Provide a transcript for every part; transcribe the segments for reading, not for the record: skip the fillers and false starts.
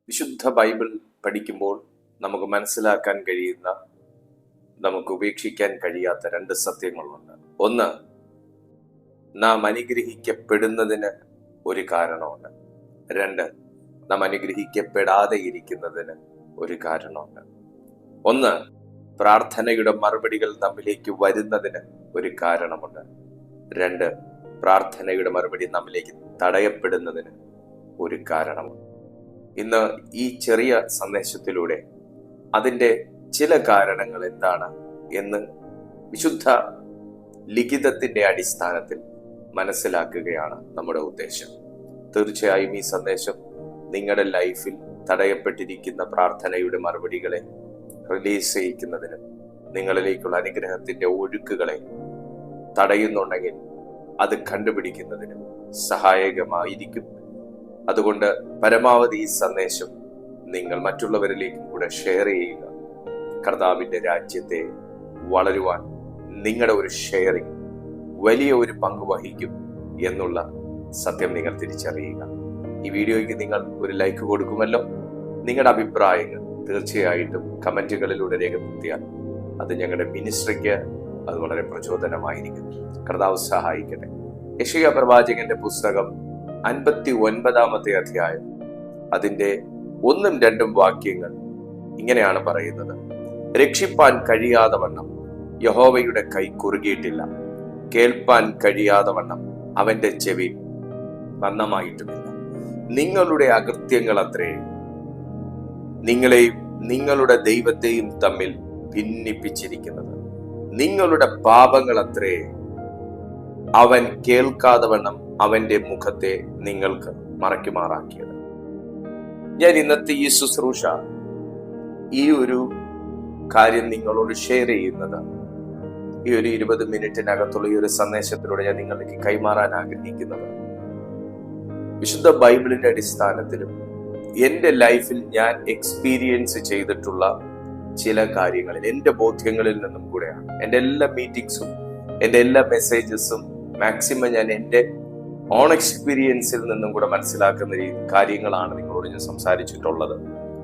വിശുദ്ധ ബൈബിൾ പഠിക്കുമ്പോൾ നമുക്ക് മനസ്സിലാക്കാൻ കഴിയുന്ന, നമുക്ക് ഉപേക്ഷിക്കാൻ കഴിയാത്ത രണ്ട് സത്യങ്ങളുണ്ട്. ഒന്ന്, നാം അനുഗ്രഹിക്കപ്പെടുന്നതിന് ഒരു കാരണമുണ്ട്. രണ്ട്, നാം അനുഗ്രഹിക്കപ്പെടാതെ ഇരിക്കുന്നതിന് ഒരു കാരണമുണ്ട്. ഒന്ന്, പ്രാർത്ഥനയുടെ മറുപടികൾ നമ്മിലേക്ക് വരുന്നതിന് ഒരു കാരണമുണ്ട്. രണ്ട്, പ്രാർത്ഥനയുടെ മറുപടി നമ്മിലേക്ക് തടയപ്പെടുന്നതിന് ഒരു കാരണമുണ്ട്. ഇന്ന് ഈ ചെറിയ സന്ദേശത്തിലൂടെ അതിൻ്റെ ചില കാരണങ്ങൾ എന്താണ് എന്ന് വിശുദ്ധ ലിഖിതത്തിന്റെ അടിസ്ഥാനത്തിൽ മനസ്സിലാക്കുകയാണ് നമ്മുടെ ഉദ്ദേശം. തീർച്ചയായും ഈ സന്ദേശം നിങ്ങളുടെ ലൈഫിൽ തടയപ്പെട്ടിരിക്കുന്ന പ്രാർത്ഥനയുടെ മറുപടികളെ റിലീസ് ചെയ്യിക്കുന്നതിനും നിങ്ങളിലേക്കുള്ള അനുഗ്രഹത്തിന്റെ ഒഴുക്കുകളെ തടയുന്നുണ്ടെങ്കിൽ അത് കണ്ടുപിടിക്കുന്നതിനും സഹായകമായിരിക്കും. അതുകൊണ്ട് പരമാവധി ഈ സന്ദേശം നിങ്ങൾ മറ്റുള്ളവരിലേക്കും കൂടെ ഷെയർ ചെയ്യുക. കർത്താവിന്റെ രാജ്യത്തെ വളരുവാൻ നിങ്ങളുടെ ഒരു ഷെയറിങ് വലിയ ഒരു പങ്ക് വഹിക്കും എന്നുള്ള സത്യം നിങ്ങൾ തിരിച്ചറിയുക. ഈ വീഡിയോയ്ക്ക് നിങ്ങൾ ഒരു ലൈക്ക് കൊടുക്കുമല്ലോ. നിങ്ങളുടെ അഭിപ്രായങ്ങൾ തീർച്ചയായിട്ടും കമന്റുകളിലൂടെ രേഖപ്പെടുത്തിയാൽ അത് ഞങ്ങളുടെ മിനിസ്ട്രിക്ക് അത് വളരെ പ്രചോദനമായിരിക്കും. കർത്താവ് സഹായിക്കട്ടെ. യെശയ്യാ പ്രവാചകന്റെ പുസ്തകം 59-ാമത്തെ അധ്യായം അതിന്റെ 1-2 വാക്യങ്ങൾ ഇങ്ങനെയാണ് പറയുന്നത്. രക്ഷിപ്പാൻ കഴിയാതെ വണ്ണം യഹോവയുടെ കൈ കുറുകിയിട്ടില്ല, കേൾപ്പാൻ കഴിയാതെ വണ്ണം അവന്റെ ചെവി മന്ദമായിട്ടുമില്ല. നിങ്ങളുടെ അകൃത്യങ്ങൾ അത്രേ നിങ്ങളെയും നിങ്ങളുടെ ദൈവത്തെയും തമ്മിൽ ഭിന്നിപ്പിച്ചിരിക്കുന്നത്. നിങ്ങളുടെ പാപങ്ങൾ അത്രേ അവൻ കേൾക്കാതെ വണ്ണം അവന്റെ മുഖത്തെ നിങ്ങൾക്ക് മറയ്ക്കുമാറാക്കിയത്. ഞാൻ ഇന്നത്തെ ഈ ശുശ്രൂഷ, ഈ ഒരു കാര്യം നിങ്ങളോട് ഷെയർ ചെയ്യുന്നത് ഈ ഒരു 20 മിനിറ്റിനകത്തുള്ള ഈ ഒരു സന്ദേശത്തിലൂടെ ഞാൻ നിങ്ങൾക്ക് കൈമാറാൻ ആഗ്രഹിക്കുന്നത് വിശുദ്ധ ബൈബിളിന്റെ അടിസ്ഥാനത്തിലും എൻ്റെ ലൈഫിൽ ഞാൻ എക്സ്പീരിയൻസ് ചെയ്തിട്ടുള്ള ചില കാര്യങ്ങളിൽ, എൻ്റെ ബോധ്യങ്ങളിൽ നിന്നും കൂടെയാണ്. എൻ്റെ എല്ലാ മീറ്റിംഗ്സും എൻ്റെ എല്ലാ മെസ്സേജസും മാക്സിമം ഞാൻ എൻ്റെ ഓൺ എക്സ്പീരിയൻസിൽ നിന്നും കൂടെ മനസ്സിലാക്കുന്ന കാര്യങ്ങളാണ് നിങ്ങളോട് ഞാൻ സംസാരിച്ചിട്ടുള്ളത്.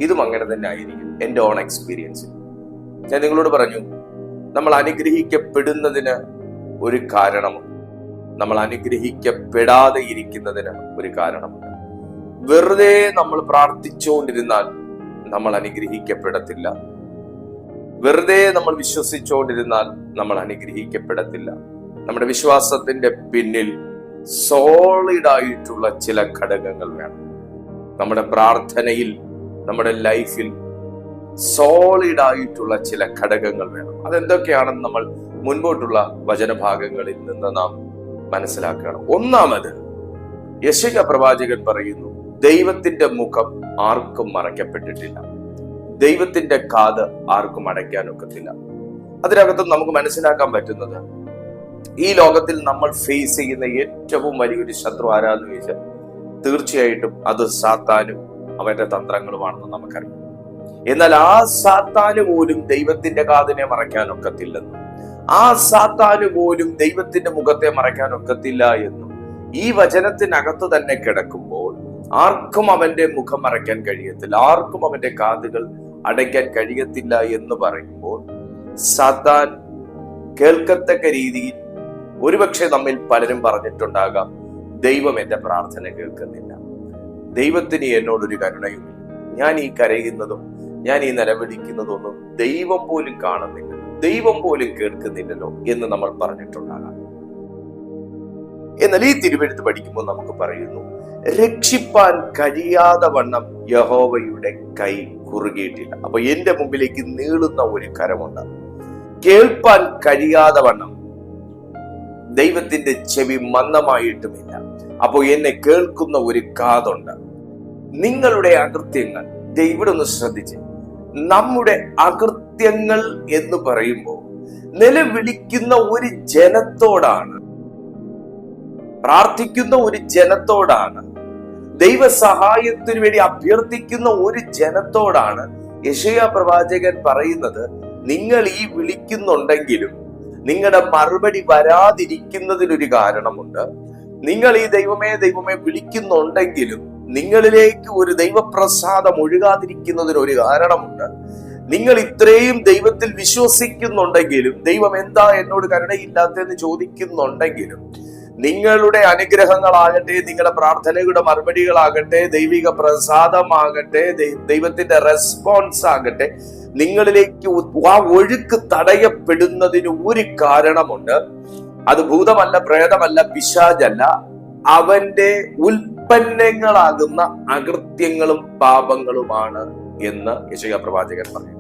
ഇതും അങ്ങനെ തന്നെ ആയിരിക്കും. എൻ്റെ ഓൺ എക്സ്പീരിയൻസിൽ ഞാൻ നിങ്ങളോട് പറഞ്ഞു, നമ്മൾ അനുഗ്രഹിക്കപ്പെടുന്നതിന് ഒരു കാരണമുണ്ട്, നമ്മൾ അനുഗ്രഹിക്കപ്പെടാതെ ഇരിക്കുന്നതിന് ഒരു കാരണമുണ്ട്. വെറുതെ നമ്മൾ പ്രാർത്ഥിച്ചുകൊണ്ടിരുന്നാൽ നമ്മൾ അനുഗ്രഹിക്കപ്പെടത്തില്ല. വെറുതെ നമ്മൾ വിശ്വസിച്ചുകൊണ്ടിരുന്നാൽ നമ്മൾ അനുഗ്രഹിക്കപ്പെടത്തില്ല. നമ്മുടെ വിശ്വാസത്തിന്റെ പിന്നിൽ സോളിഡ് ആയിട്ടുള്ള ചില ഘടകങ്ങൾ വേണം. നമ്മുടെ പ്രാർത്ഥനയിൽ, നമ്മുടെ ലൈഫിൽ സോളിഡ് ആയിട്ടുള്ള ചില ഘടകങ്ങൾ വേണം. അതെന്തൊക്കെയാണെന്ന് നമ്മൾ മുൻപോട്ടുള്ള വചനഭാഗങ്ങളിൽ നിന്ന് നാം മനസ്സിലാക്കുകയാണ്. ഒന്നാമത്, യെശയ്യാ പ്രവാചകൻ പറയുന്നു, ദൈവത്തിന്റെ മുഖം ആർക്കും മറയ്ക്കപ്പെട്ടിട്ടില്ല, ദൈവത്തിന്റെ കാത് ആർക്കും അടയ്ക്കാനൊക്കത്തില്ല. അതിനകത്ത് നമുക്ക് മനസ്സിലാക്കാൻ പറ്റുന്നത്, ഈ ലോകത്തിൽ നമ്മൾ ഫേസ് ചെയ്യുന്ന ഏറ്റവും വലിയൊരു ശത്രു ആരാന്ന് ചോദിച്ചാൽ തീർച്ചയായിട്ടും അത് സാത്താനും അവന്റെ തന്ത്രങ്ങളുമാണെന്ന് നമുക്കറിയാം. എന്നാൽ ആ സാത്താന് പോലും ദൈവത്തിന്റെ കാതിനെ മറയ്ക്കാനൊക്കത്തില്ലെന്നും, ആ സാത്താന് പോലും ദൈവത്തിന്റെ മുഖത്തെ മറയ്ക്കാനൊക്കത്തില്ല എന്നും ഈ വചനത്തിനകത്ത് തന്നെ കിടക്കുമ്പോൾ ആർക്കും അവന്റെ മുഖം മറയ്ക്കാൻ കഴിയത്തില്ല, ആർക്കും അവന്റെ കാതുകൾ അടയ്ക്കാൻ കഴിയത്തില്ല എന്ന് പറയുമ്പോൾ സാത്താൻ കേൾക്കത്തക്ക രീതിയിൽ ഒരുപക്ഷെ നമ്മിൽ പലരും പറഞ്ഞിട്ടുണ്ടാകാം, ദൈവം എന്റെ പ്രാർത്ഥന കേൾക്കുന്നില്ല, ദൈവത്തിന് എന്നോടൊരു കരുണയും, ഞാൻ ഈ കരയുന്നതും ഞാൻ ഈ നിലവിളിക്കുന്നതും ഒന്നും ദൈവം പോലും കാണുന്നില്ലല്ലോ, ദൈവം പോലും കേൾക്കുന്നില്ലല്ലോ എന്ന് നമ്മൾ പറഞ്ഞിട്ടുണ്ടാകാം. എന്നാൽ ഈ തിരുവെഴുത്ത് പഠിക്കുമ്പോൾ നമുക്ക് പറയുന്നു, രക്ഷിപ്പാൻ കഴിയാതെ വണ്ണം യഹോവയുടെ കൈ കുറുകിയിട്ടില്ല. അപ്പൊ എന്റെ മുമ്പിലേക്ക് നീളുന്ന ഒരു കരമുണ്ട്. കേൾപ്പാൻ കഴിയാതെ വണ്ണം ദൈവത്തിന്റെ ചെവി മന്ദമായിട്ടുമില്ല. അപ്പോ എന്നെ കേൾക്കുന്ന ഒരു കാതുണ്ട്. നിങ്ങളുടെ അകൃത്യങ്ങൾ, ഇവിടെ ഒന്ന് ശ്രദ്ധിച്ച്, നമ്മുടെ അകൃത്യങ്ങൾ എന്ന് പറയുമ്പോൾ നിലവിളിക്കുന്ന ഒരു ജനത്തോടാണ്, പ്രാർത്ഥിക്കുന്ന ഒരു ജനത്തോടാണ്, ദൈവസഹായത്തിനു വേണ്ടി അഭ്യർത്ഥിക്കുന്ന ഒരു ജനത്തോടാണ് യെശയ്യാ പ്രവാചകൻ പറയുന്നത്, നിങ്ങൾ ഈ വിളിക്കുന്നുണ്ടെങ്കിലും നിങ്ങളുടെ മറുപടി വരാതിരിക്കുന്നതിനൊരു കാരണമുണ്ട്. നിങ്ങൾ ഈ ദൈവമേ ദൈവമേ വിളിക്കുന്നുണ്ടെങ്കിലും നിങ്ങളിലേക്ക് ഒരു ദൈവപ്രസാദം ഒഴുകാതിരിക്കുന്നതിന് ഒരു കാരണമുണ്ട്. നിങ്ങൾ ഇത്രയും ദൈവത്തിൽ വിശ്വസിക്കുന്നുണ്ടെങ്കിലും, ദൈവം എന്താ എന്നോട് കരുണയില്ലാത്തതെന്ന് ചോദിക്കുന്നുണ്ടെങ്കിലും, നിങ്ങളുടെ അനുഗ്രഹങ്ങളാകട്ടെ, നിങ്ങളുടെ പ്രാർത്ഥനകളുടെ മറുപടികളാകട്ടെ, ദൈവിക പ്രസാദമാകട്ടെ, ദൈവത്തിന്റെ റെസ്പോൺസ് ആകട്ടെ, നിങ്ങളിലേക്ക് ആ ഒഴുക്ക് തടയപ്പെടുന്നതിന് ഒരു കാരണമുണ്ട്. അത് ഭൂതമല്ല, പ്രേതമല്ല, പിശാചല്ല, അവന്റെ ഉൽപ്പന്നങ്ങളാകുന്ന അകൃത്യങ്ങളും പാപങ്ങളുമാണ് എന്ന് യെശയ്യാ പ്രവാചകൻ പറയുന്നത്.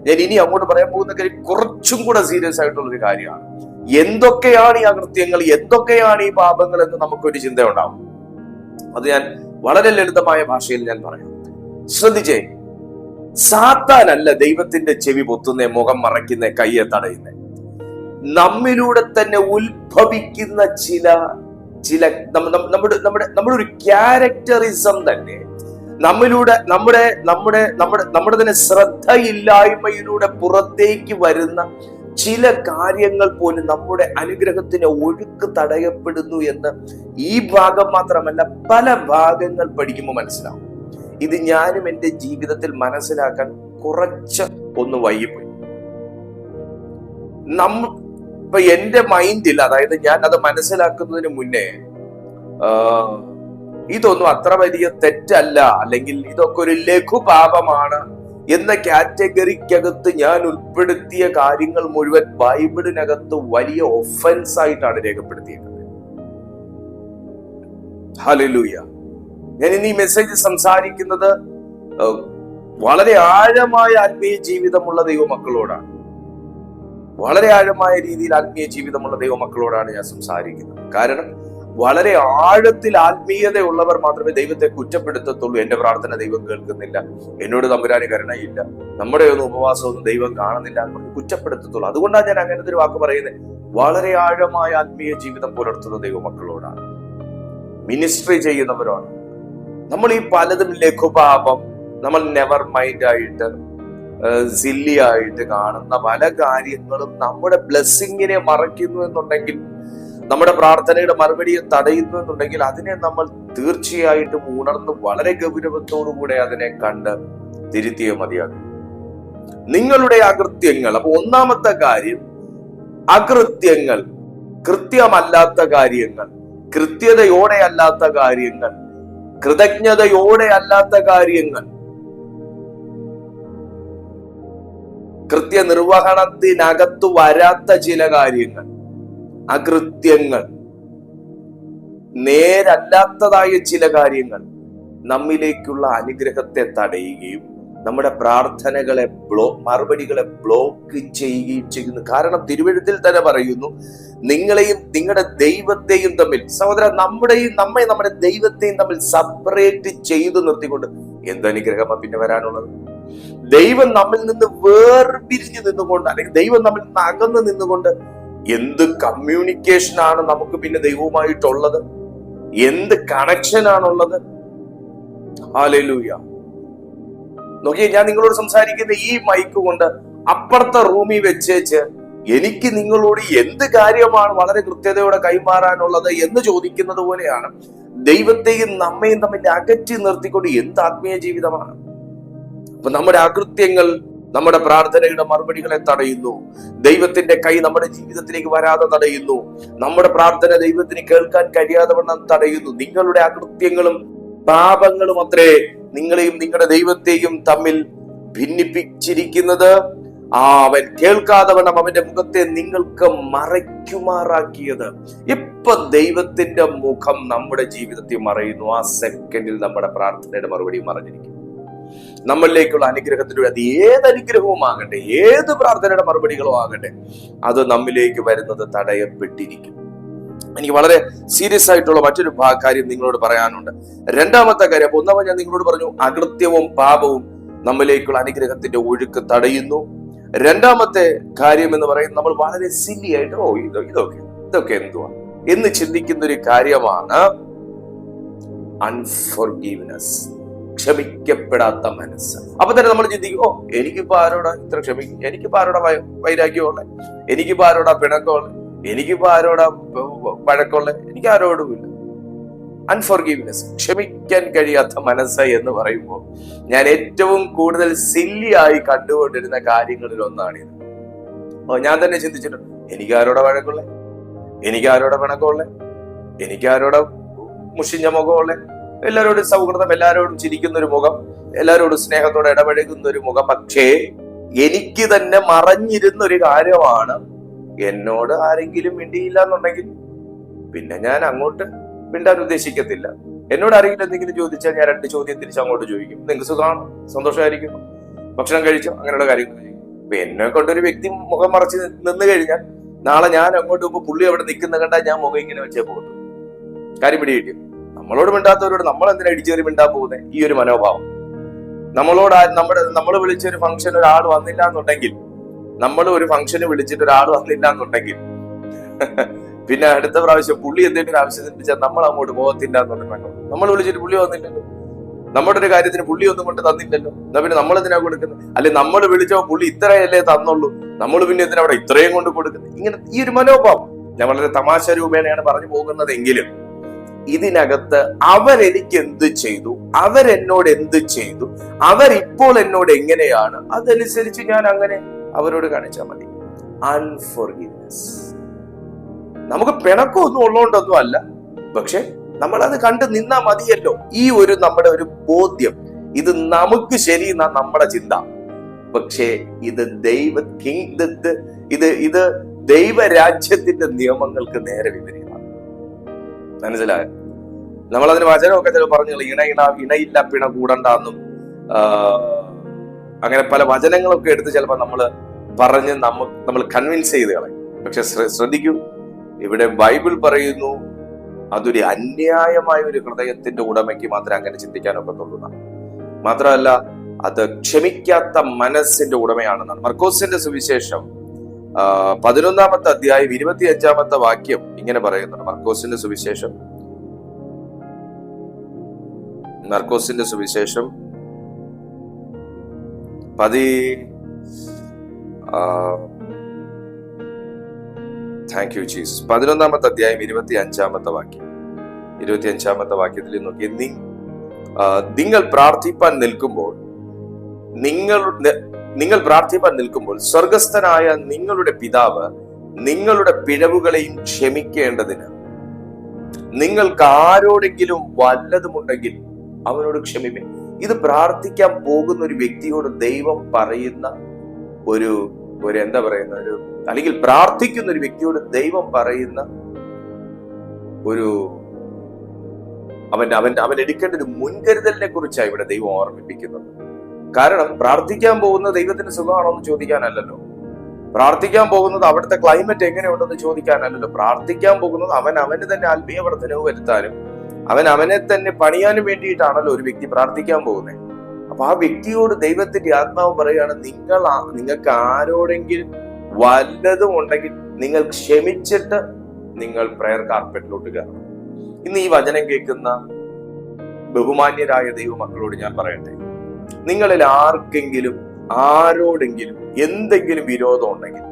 ഞാൻ ഇനി അങ്ങോട്ട് പറയാൻ പോകുന്ന കാര്യം കുറച്ചും കൂടെ സീരിയസ് ആയിട്ടുള്ള ഒരു കാര്യമാണ്. എന്തൊക്കെയാണ് ഈ അകൃത്യങ്ങൾ, എന്തൊക്കെയാണ് ഈ പാപങ്ങൾ എന്ന് നമുക്കൊരു ചിന്ത ഉണ്ടാവും. അത് ഞാൻ വളരെ ലളിതമായ ഭാഷയിൽ ഞാൻ പറയാം. ശ്രദ്ധിച്ചേ, സാത്താനല്ല ദൈവത്തിന്റെ ചെവി പൊത്തുന്നേ, മുഖം മറയ്ക്കുന്നേ, കയ്യെ തടയുന്നേ. നമ്മിലൂടെ തന്നെ ഉത്ഭവിക്കുന്ന ചില നമ്മുടെ ഒരു ക്യാരക്ടറിസം തന്നെ, നമ്മിലൂടെ നമ്മുടെ തന്നെ ശ്രദ്ധയില്ലായ്മയിലൂടെ പുറത്തേക്ക് വരുന്ന ചില കാര്യങ്ങൾ പോലും നമ്മുടെ അനുഗ്രഹത്തിന് ഒഴുക്ക് തടയപ്പെടുന്നു എന്ന് ഈ ഭാഗം മാത്രമല്ല പല ഭാഗങ്ങൾ പഠിക്കുമ്പോൾ മനസ്സിലാവും. ഇത് ഞാനും എൻ്റെ ജീവിതത്തിൽ മനസ്സിലാക്കാൻ കുറച്ച് ഒന്ന് വൈകിപ്പോയി. ഇപ്പൊ എന്റെ മൈൻഡിൽ, അതായത് ഞാൻ അത് മനസ്സിലാക്കുന്നതിന് മുന്നേ ഇതൊന്നും അത്ര വലിയ തെറ്റല്ല, അല്ലെങ്കിൽ ഇതൊക്കെ ഒരു ലഘുപാപമാണ് എന്ന കാറ്റഗറിക്കകത്ത് ഞാൻ ഉൾപ്പെടുത്തിയ കാര്യങ്ങൾ മുഴുവൻ ബൈബിളിനകത്ത് വലിയ ഒഫൻസ് ആയിട്ടാണ് രേഖപ്പെടുത്തിയിരിക്കുന്നത്. ഹല്ലേലൂയ. ഞാൻ ഇന്ന് ഈ മെസ്സേജ് സംസാരിക്കുന്നത് വളരെ ആഴമായ ആത്മീയ ജീവിതമുള്ള ദൈവമക്കളോടാണ്. വളരെ ആഴമായ രീതിയിൽ ആത്മീയ ജീവിതമുള്ള ദൈവമക്കളോടാണ് ഞാൻ സംസാരിക്കുന്നത്. കാരണം വളരെ ആഴത്തിൽ ആത്മീയതയുള്ളവർ മാത്രമേ ദൈവത്തെ കുറ്റപ്പെടുത്തത്തുള്ളൂ. എന്റെ പ്രാർത്ഥന ദൈവം കേൾക്കുന്നില്ല, എന്നോട് തമ്പുരാന് കരുണയില്ല, നമ്മുടെ ഒന്നും ഉപവാസമൊന്നും ദൈവം കാണുന്നില്ല എന്ന് കുറ്റപ്പെടുത്തത്തുള്ളൂ. അതുകൊണ്ടാണ് ഞാൻ അങ്ങനത്തെ ഒരു വാക്ക് പറയുന്നത്. വളരെ ആഴമായ ആത്മീയ ജീവിതം പുലർത്തുന്ന ദൈവമക്കളോടാണ്, മിനിസ്ട്രി ചെയ്യുന്നവരോടാണ്. നമ്മൾ ഈ പലതും ലഘുപാപം, നമ്മൾ നെവർ മൈൻഡ് ആയിട്ട്, സില്ലി ആയിട്ട് കാണുന്ന പല കാര്യങ്ങളും നമ്മുടെ ബ്ലെസ്സിങ്ങിനെ മറയ്ക്കുന്നു എന്നുണ്ടെങ്കിൽ, നമ്മുടെ പ്രാർത്ഥനയുടെ മറുപടിയെ തടയുന്നു എന്നുണ്ടെങ്കിൽ, അതിനെ നമ്മൾ തീർച്ചയായിട്ടും ഉണർന്ന് വളരെ ഗൗരവത്തോടുകൂടെ അതിനെ കണ്ട് തിരുത്തിയേ മതിയാകും. നിങ്ങളുടെ അകൃത്യങ്ങൾ, അപ്പൊ ഒന്നാമത്തെ കാര്യം അകൃത്യങ്ങൾ, കൃത്യമല്ലാത്ത കാര്യങ്ങൾ, കൃത്യതയോടെ അല്ലാത്ത കാര്യങ്ങൾ, കൃതജ്ഞതയോടെ അല്ലാത്ത കാര്യങ്ങൾ, കൃത്യനിർവഹണത്തിനകത്തു വരാത്ത ചില കാര്യങ്ങൾ, അകൃത്യങ്ങൾ, നേരല്ലാത്തതായ ചില കാര്യങ്ങൾ നമ്മിലേക്കുള്ള അനുഗ്രഹത്തെ തടയുകയും നമ്മുടെ പ്രാർത്ഥനകളെ മറുപടികളെ ബ്ലോക്ക് ചെയ്യുകയും ചെയ്യുന്നു. കാരണം തിരുവെഴുത്തിൽ തന്നെ പറയുന്നു, നിങ്ങളെയും നിങ്ങളുടെ ദൈവത്തെയും തമ്മിൽ, സഹോദര, നമ്മുടെ ദൈവത്തെയും തമ്മിൽ സെപ്പറേറ്റ് ചെയ്തു നിർത്തിക്കൊണ്ട് എന്തനുഗ്രഹമാണ് പിന്നെ വരാനുള്ളത്? ദൈവം നമ്മിൽ നിന്ന് വേർപിരിഞ്ഞു നിന്നുകൊണ്ട്, അല്ലെങ്കിൽ ദൈവം നമ്മിൽ നിന്ന് അകന്ന് നിന്നുകൊണ്ട് എന്ത് കമ്മ്യൂണിക്കേഷൻ ആണ് നമുക്ക് പിന്നെ ദൈവവുമായിട്ടുള്ളത്? എന്ത് കണക്ഷൻ ആണുള്ളത്? ഹല്ലേലൂയ. നോക്കിയേ, ഞാൻ നിങ്ങളോട് സംസാരിക്കുന്ന ഈ മൈക്ക് കൊണ്ട് അപ്പുറത്തെ റൂമിൽ വെച്ചേച്ച് എനിക്ക് നിങ്ങളോട് എന്ത് കാര്യമാണ് വളരെ കൃത്യതയോടെ കൈമാറാനുള്ളത് എന്ന് ചോദിക്കുന്നത് പോലെയാണ് ദൈവത്തെയും നമ്മയും തമ്മിൽ അകറ്റി നിർത്തിക്കൊണ്ട് എന്ത് ആത്മീയ ജീവിതമാണ്. അപ്പൊ നമ്മുടെ അകൃത്യങ്ങൾ നമ്മുടെ പ്രാർത്ഥനയുടെ മറുപടികളെ തടയുന്നു. ദൈവത്തിന്റെ കൈ നമ്മുടെ ജീവിതത്തിലേക്ക് വരാതെ തടയുന്നു. നമ്മുടെ പ്രാർത്ഥന ദൈവത്തിന് കേൾക്കാൻ കഴിയാതെ വണ്ണം തടയുന്നു. നിങ്ങളുടെ അകൃത്യങ്ങളും പാപങ്ങളും അത്രേ നിങ്ങളെയും നിങ്ങളുടെ ദൈവത്തെയും തമ്മിൽ ഭിന്നിപ്പിച്ചിരിക്കുന്നത്. അവൻ കേൾക്കാതെ വണ്ണം അവന്റെ മുഖത്തെ നിങ്ങൾക്ക് മറയ്ക്കുമാറാക്കിയത്. ഇപ്പൊ ദൈവത്തിന്റെ മുഖം നമ്മുടെ ജീവിതത്തിൽ മറയുന്നു. ആ സെക്കൻഡിൽ നമ്മുടെ പ്രാർത്ഥനയുടെ മറുപടി മറഞ്ഞിരിക്കും. നമ്മളിലേക്കുള്ള അനുഗ്രഹത്തിലൂടെ, അത് ഏത് അനുഗ്രഹവും ആകട്ടെ, ഏത് പ്രാർത്ഥനയുടെ മറുപടികളും ആകട്ടെ, അത് നമ്മിലേക്ക് വരുന്നത് തടയപ്പെട്ടിരിക്കും. എനിക്ക് വളരെ സീരിയസ് ആയിട്ടുള്ള മറ്റൊരു കാര്യം നിങ്ങളോട് പറയാനുണ്ട്. രണ്ടാമത്തെ കാര്യം, അപ്പൊ ഒന്നാമത് ഞാൻ നിങ്ങളോട് പറഞ്ഞു, അകൃത്യവും പാപവും നമ്മിലേക്കുള്ള അനുഗ്രഹത്തിന്റെ ഒഴുക്ക് തടയുന്നു. രണ്ടാമത്തെ കാര്യം എന്ന് പറയുന്നത്, നമ്മൾ വളരെ സില്ലി ആയിട്ട് ഇതൊക്കെ എന്തുവാ എന്ന് ചിന്തിക്കുന്ന ഒരു കാര്യമാണ് അൺഫോർഗീവ്നെസ്, ക്ഷമിക്കപ്പെടാത്ത മനസ്സ്. അപ്പൊ തന്നെ നമ്മൾ ചിന്തിക്കും, എനിക്കിപ്പോ ആരോടാ ഇത്ര ക്ഷമിക്കും, എനിക്കിപ്പോ ആരോടാ വൈരാഗ്യമുള്ള, എനിക്കിപ്പോ ആരോടാ പിണക്കമുള്ള, എനിക്കിപ്പോ ആരോടാ വഴക്കമുള്ള, എനിക്ക് ആരോടുമില്ല. അൺഫോർഗീവ്നെസ്, ക്ഷമിക്കാൻ കഴിയാത്ത മനസ്സ് എന്ന് പറയുമ്പോൾ ഞാൻ ഏറ്റവും കൂടുതൽ സില്ലിയായി കണ്ടുകൊണ്ടിരുന്ന കാര്യങ്ങളിൽ ഒന്നാണിത്. ഞാൻ തന്നെ ചിന്തിച്ചിട്ടുണ്ട്, എനിക്കാരോടെ വഴക്കുള്ളേ, എനിക്കാരോടെ പിണക്കമുള്ളേ, എനിക്കാരോടെ മുഷിഞ്ഞ മുഖമുള്ളേ, എല്ലാവരോടും സൗഹൃദം, എല്ലാവരോടും ചിരിക്കുന്ന ഒരു മുഖം, എല്ലാവരോടും സ്നേഹത്തോടെ ഇടപഴകുന്ന ഒരു മുഖം. പക്ഷേ എനിക്ക് തന്നെ മറഞ്ഞിരുന്ന ഒരു കാര്യമാണ്, എന്നോട് ആരെങ്കിലും മിണ്ടിയില്ല എന്നുണ്ടെങ്കിൽ പിന്നെ ഞാൻ അങ്ങോട്ട് മിണ്ടാൻ ഉദ്ദേശിക്കത്തില്ല. എന്നോട് ആരെങ്കിലും എന്തെങ്കിലും ചോദിച്ചാൽ ഞാൻ 2 ചോദ്യം തിരിച്ച് അങ്ങോട്ട് ചോദിക്കും. നിങ്ങൾക്ക് സുഖമാണോ, സന്തോഷമായിരിക്കുന്നു, ഭക്ഷണം കഴിച്ചോ, അങ്ങനെയുള്ള കാര്യങ്ങൾ ചെയ്യും. അപ്പൊ എന്നെ കൊണ്ടൊരു വ്യക്തി മുഖം മറച്ച് നിന്ന് കഴിഞ്ഞാൽ നാളെ ഞാൻ അങ്ങോട്ട് പോകുമ്പോൾ പുള്ളി അവിടെ നിൽക്കുന്ന കണ്ടാൽ ഞാൻ മുഖം ഇങ്ങനെ വെച്ചേ പോകുന്നു. കാര്യം പിടികിട്ടും. നമ്മളോട് മിണ്ടാത്തവരോട് നമ്മൾ എന്തിനാ ഇടിച്ചേറി മിണ്ടാൻ പോകുന്നത്? ഈ ഒരു മനോഭാവം. നമ്മളോട് നമ്മൾ വിളിച്ചൊരു ഫംഗ്ഷൻ ഒരാൾ വന്നില്ല എന്നുണ്ടെങ്കിൽ, നമ്മൾ ഒരു ഫംഗ്ഷന് വിളിച്ചിട്ട് ഒരാൾ വന്നില്ല എന്നുണ്ടെങ്കിൽ പിന്നെ അടുത്ത പ്രാവശ്യം പുള്ളി എന്തെങ്കിലും ആവശ്യത്തിന് വിളിച്ചാൽ നമ്മൾ അങ്ങോട്ട് പോകത്തില്ല എന്നുണ്ടെങ്കിൽ, നമ്മൾ വിളിച്ചിട്ട് പുള്ളി വന്നില്ലല്ലോ, നമ്മുടെ ഒരു കാര്യത്തിന് പുള്ളി ഒന്നും കൊണ്ട് തന്നില്ലല്ലോ, എന്നാ പിന്നെ നമ്മൾ എന്തിനാ കൊടുക്കുന്നത്? അല്ലെ നമ്മൾ വിളിച്ചോ പുള്ളി ഇത്രയല്ലേ തന്നുള്ളൂ, നമ്മൾ പിന്നെ എന്തിനാ അവിടെ ഇത്രയും കൊണ്ട് കൊടുക്കുന്നത്? ഇങ്ങനെ ഈ ഒരു മനോഭാവം ഞാൻ വളരെ തമാശ രൂപേണയാണ് പറഞ്ഞു പോകുന്നതെങ്കിലും ഇതിനകത്ത് അവരെനിക്ക് എന്ത് ചെയ്തു, അവരെന്നോട് എന്ത് ചെയ്തു, അവരിപ്പോൾ എന്നോട് എങ്ങനെയാണ്, അതനുസരിച്ച് ഞാൻ അങ്ങനെ അവരോട് കാണിച്ചാൽ മതി. അൺഫോർഗീവ്നെസ്. നമുക്ക് പിണക്കമൊന്നും ഉള്ളതുകൊണ്ടൊന്നും അല്ല, പക്ഷെ നമ്മൾ അത് കണ്ട് നിന്നാ മതിയല്ലോ. ഈ ഒരു നമ്മുടെ ഒരു ബോധ്യം, ഇത് നമുക്ക് ശരി എന്നാ നമ്മുടെ ചിന്ത. പക്ഷേ ഇത് ഇത് ദൈവരാജ്യത്തിന്റെ നിയമങ്ങൾക്ക് നേരെ വിപരീതമാണ്. മനസ്സിലായോ? നമ്മളതിന് വചനമൊക്കെ ചില പറഞ്ഞു, ഇണയില്ല പിണ കൂടണ്ടെന്നും അങ്ങനെ പല വചനങ്ങളൊക്കെ എടുത്ത് ചിലപ്പോൾ നമ്മൾ പറഞ്ഞ് നമ്മൾ കൺവിൻസ് ചെയ്ത് കളയും. പക്ഷെ ശ്രദ്ധിക്കൂ, ഇവിടെ ബൈബിൾ പറയുന്നു അതൊരു അന്യായമായ ഒരു ഹൃദയത്തിന്റെ ഉടമയ്ക്ക് മാത്രമേ അങ്ങനെ ചിന്തിക്കാനൊക്കത്തുള്ളൂ. മാത്രമല്ല അത് ക്ഷമിക്കാത്ത മനസ്സിന്റെ ഉടമയാണെന്നാണ്. മർക്കോസിന്റെ സുവിശേഷം 11-ാമത്തെ അധ്യായം 25-ാമത്തെ വാക്യം ഇങ്ങനെ പറയുന്നുണ്ട്. മർക്കോസിന്റെ സുവിശേഷം 11-ാമത്തെ അധ്യായം 25-ാമത്തെ വാക്യം. 25-ാമത്തെ വാക്യത്തിൽ നോക്കി, നിങ്ങൾ പ്രാർത്ഥിപ്പാൻ നിൽക്കുമ്പോൾ സ്വർഗസ്ഥനായ നിങ്ങളുടെ പിതാവ് നിങ്ങളുടെ പിഴവുകളെയും ക്ഷമിക്കേണ്ടതിന് നിങ്ങൾക്ക് ആരോടെങ്കിലും വല്ലതുമുണ്ടെങ്കിൽ അവനോട് ക്ഷമിപ്പൻ. ഇത് പ്രാർത്ഥിക്കാൻ പോകുന്ന ഒരു വ്യക്തിയോട് ദൈവം പറയുന്ന ഒരു എന്താ പറയുന്ന ഒരു, അല്ലെങ്കിൽ പ്രാർത്ഥിക്കുന്ന ഒരു വ്യക്തിയോട് ദൈവം പറയുന്ന ഒരു അവൻ എടുക്കേണ്ട ഒരു മുൻകരുതലിനെ കുറിച്ചാണ് ഇവിടെ ദൈവം ഓർമ്മിപ്പിക്കുന്നത്. കാരണം പ്രാർത്ഥിക്കാൻ പോകുന്ന ദൈവത്തിന് സുഖമാണോ എന്ന് ചോദിക്കാനല്ലല്ലോ, പ്രാർത്ഥിക്കാൻ പോകുന്നത് അവിടുത്തെ ക്ലൈമറ്റ് എങ്ങനെയുണ്ടെന്ന് ചോദിക്കാനല്ലല്ലോ, പ്രാർത്ഥിക്കാൻ പോകുന്നത് അവന് തന്നെ ആത്മീയ വർധനവ് വരുത്താനും അവനെ തന്നെ പണിയാനും വേണ്ടിയിട്ടാണല്ലോ ഒരു വ്യക്തി പ്രാർത്ഥിക്കാൻ പോകുന്നത്. അപ്പൊ ആ വ്യക്തിയോട് ദൈവത്തിന്റെ ആത്മാവ് പറയുകയാണ്, നിങ്ങൾക്ക് ആരോടെങ്കിലും വല്ലതും ഉണ്ടെങ്കിൽ നിങ്ങൾ ക്ഷമിച്ചിട്ട് നിങ്ങൾ പ്രയർ കാർപ്പറ്റിലോട്ട് കയറണം. ഇന്ന് ഈ വചനം കേൾക്കുന്ന ബഹുമാന്യരായ ദൈവമക്കളോട് ഞാൻ പറയട്ടെ, നിങ്ങളിൽ ആരോടെങ്കിലും എന്തെങ്കിലും വിരോധം ഉണ്ടെങ്കിൽ,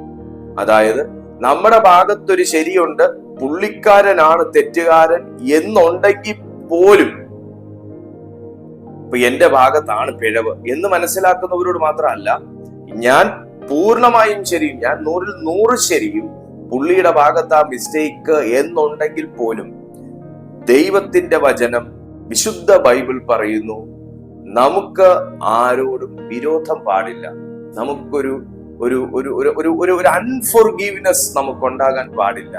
അതായത് നമ്മുടെ ഭാഗത്തൊരു ശരിയുണ്ട്, പുള്ളിക്കാരനാണ് തെറ്റുകാരൻ എന്നുണ്ടെങ്കിൽ പോലും, ഇപ്പൊ എന്റെ ഭാഗത്താണ് പിഴവ് എന്ന് മനസ്സിലാക്കുന്നവരോട് മാത്രമല്ല, ഞാൻ പൂർണ്ണമായും ശരിയും, ഞാൻ 100-ൽ 100 ശരിയും, പുള്ളിയുടെ ഭാഗത്താ മിസ്റ്റേക്ക് എന്നുണ്ടെങ്കിൽ പോലും ദൈവത്തിന്റെ വചനം, വിശുദ്ധ ബൈബിൾ പറയുന്നു, നമുക്ക് ആരോടും വിരോധം പാടില്ല. നമുക്കൊരു അൺഫോർഗീവ്നെസ് നമുക്കുണ്ടാകാൻ പാടില്ല.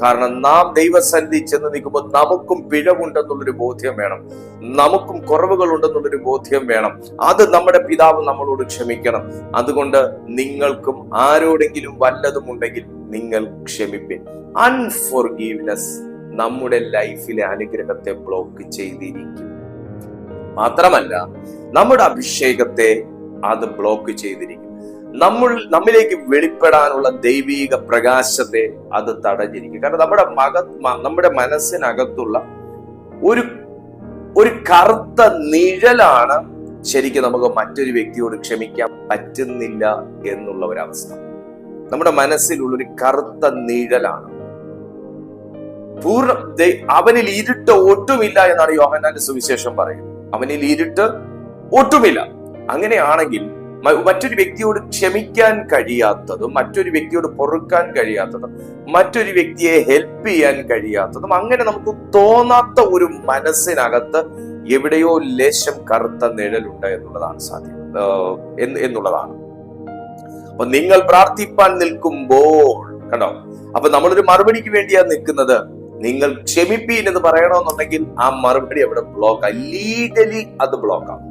കാരണം നാം ദൈവസന്നിധി ചെന്ന് നിൽക്കുമ്പോൾ നമുക്കും പിഴവുണ്ടെന്നുള്ളൊരു ബോധ്യം വേണം, നമുക്കും കുറവുകൾ ഉണ്ടെന്നുള്ളൊരു ബോധ്യം വേണം. അത് നമ്മുടെ പിതാവ് നമ്മളോട് ക്ഷമിക്കണം. അതുകൊണ്ട് നിങ്ങൾക്കും ആരോടെങ്കിലും വല്ലതും ഉണ്ടെങ്കിൽ നിങ്ങൾ ക്ഷമിപ്പിൻ. അൺഫോർഗീവ്നെസ് നമ്മുടെ ലൈഫിലെ അനുഗ്രഹത്തെ ബ്ലോക്ക് ചെയ്തിരിക്കും. മാത്രമല്ല നമ്മുടെ അഭിഷേകത്തെ അത് ബ്ലോക്ക് ചെയ്തിരിക്കും. നമ്മിലേക്ക് വെളിപ്പെടാനുള്ള ദൈവീക പ്രകാശത്തെ അത് തടഞ്ഞിരിക്കും. കാരണം നമ്മുടെ മനസ്സിനകത്തുള്ള ഒരു കറുത്ത നിഴലാണ് ശരിക്കും നമുക്ക് മറ്റൊരു വ്യക്തിയോട് ക്ഷമിക്കാൻ പറ്റുന്നില്ല എന്നുള്ള ഒരവസ്ഥ. നമ്മുടെ മനസ്സിലുള്ളൊരു കറുത്ത നിഴലാണ്. അവനിൽ ഇരുട്ട് ഒട്ടുമില്ല എന്നാണ് യോഹന്നാന്റെ സുവിശേഷം പറയുന്നത്. അവനിൽ ഇരുട്ട് ഒട്ടുമില്ല. അങ്ങനെയാണെങ്കിൽ മറ്റൊരു വ്യക്തിയോട് ക്ഷമിക്കാൻ കഴിയാത്തതും, മറ്റൊരു വ്യക്തിയോട് പൊറുക്കാൻ കഴിയാത്തതും, മറ്റൊരു വ്യക്തിയെ ഹെൽപ്പ് ചെയ്യാൻ കഴിയാത്തതും, അങ്ങനെ നമുക്ക് തോന്നാത്ത ഒരു മനസ്സിനകത്ത് എവിടെയോ ലേശം കറുത്ത നിഴലുണ്ട് എന്നുള്ളതാണ് എന്നുള്ളതാണ്. അപ്പൊ നിങ്ങൾ പ്രാർത്ഥിപ്പാൻ നിൽക്കുമ്പോൾ കണ്ടോ, അപ്പൊ നമ്മളൊരു മറുപടിക്ക് വേണ്ടിയാണ് നിൽക്കുന്നത്. നിങ്ങൾ ക്ഷമിപ്പീൻ എന്ന് പറയണമെന്നുണ്ടെങ്കിൽ ആ മറുപടി അവിടെ ബ്ലോക്ക്, ലീഗലി അത് ബ്ലോക്കാവും,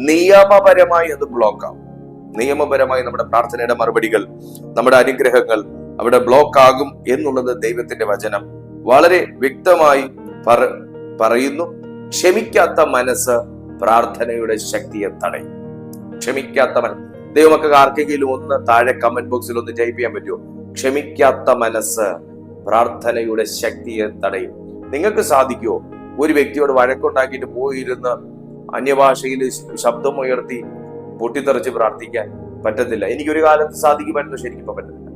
നിയമപരമായി അത് ബ്ലോക്കാവും. നിയമപരമായി നമ്മുടെ പ്രാർത്ഥനയുടെ മറുപടികൾ, നമ്മുടെ അനുഗ്രഹങ്ങൾ അവിടെ ബ്ലോക്ക് ആകും എന്നുള്ളത് ദൈവത്തിന്റെ വചനം വളരെ വ്യക്തമായി പറയുന്നു. ക്ഷമിക്കാത്ത മനസ്സ് പ്രാർത്ഥനയുടെ ശക്തിയെ തടയും. ക്ഷമിക്കാത്ത മനസ്സ്, ദൈവമൊക്കെ ആർക്കെങ്കിലും ഒന്ന് താഴെ കമന്റ് ബോക്സിൽ ഒന്ന് ടൈപ്പ് ചെയ്യാൻ പറ്റുമോ? ക്ഷമിക്കാത്ത മനസ്സ് പ്രാർത്ഥനയുടെ ശക്തിയെ തടയും. നിങ്ങൾക്ക് സാധിക്കുമോ ഒരു വ്യക്തിയോട് വഴക്കുണ്ടാക്കിയിട്ട് പോയിരുന്ന് അന്യഭാഷയിൽ ശബ്ദമുയർത്തി പൊട്ടിത്തെറിച്ച് പ്രാർത്ഥിക്കാൻ? പറ്റത്തില്ല. എനിക്കൊരു കാലത്ത് സാധിക്കുമായിരുന്നു, ശരിക്കും ഇപ്പൊ പറ്റത്തില്ല.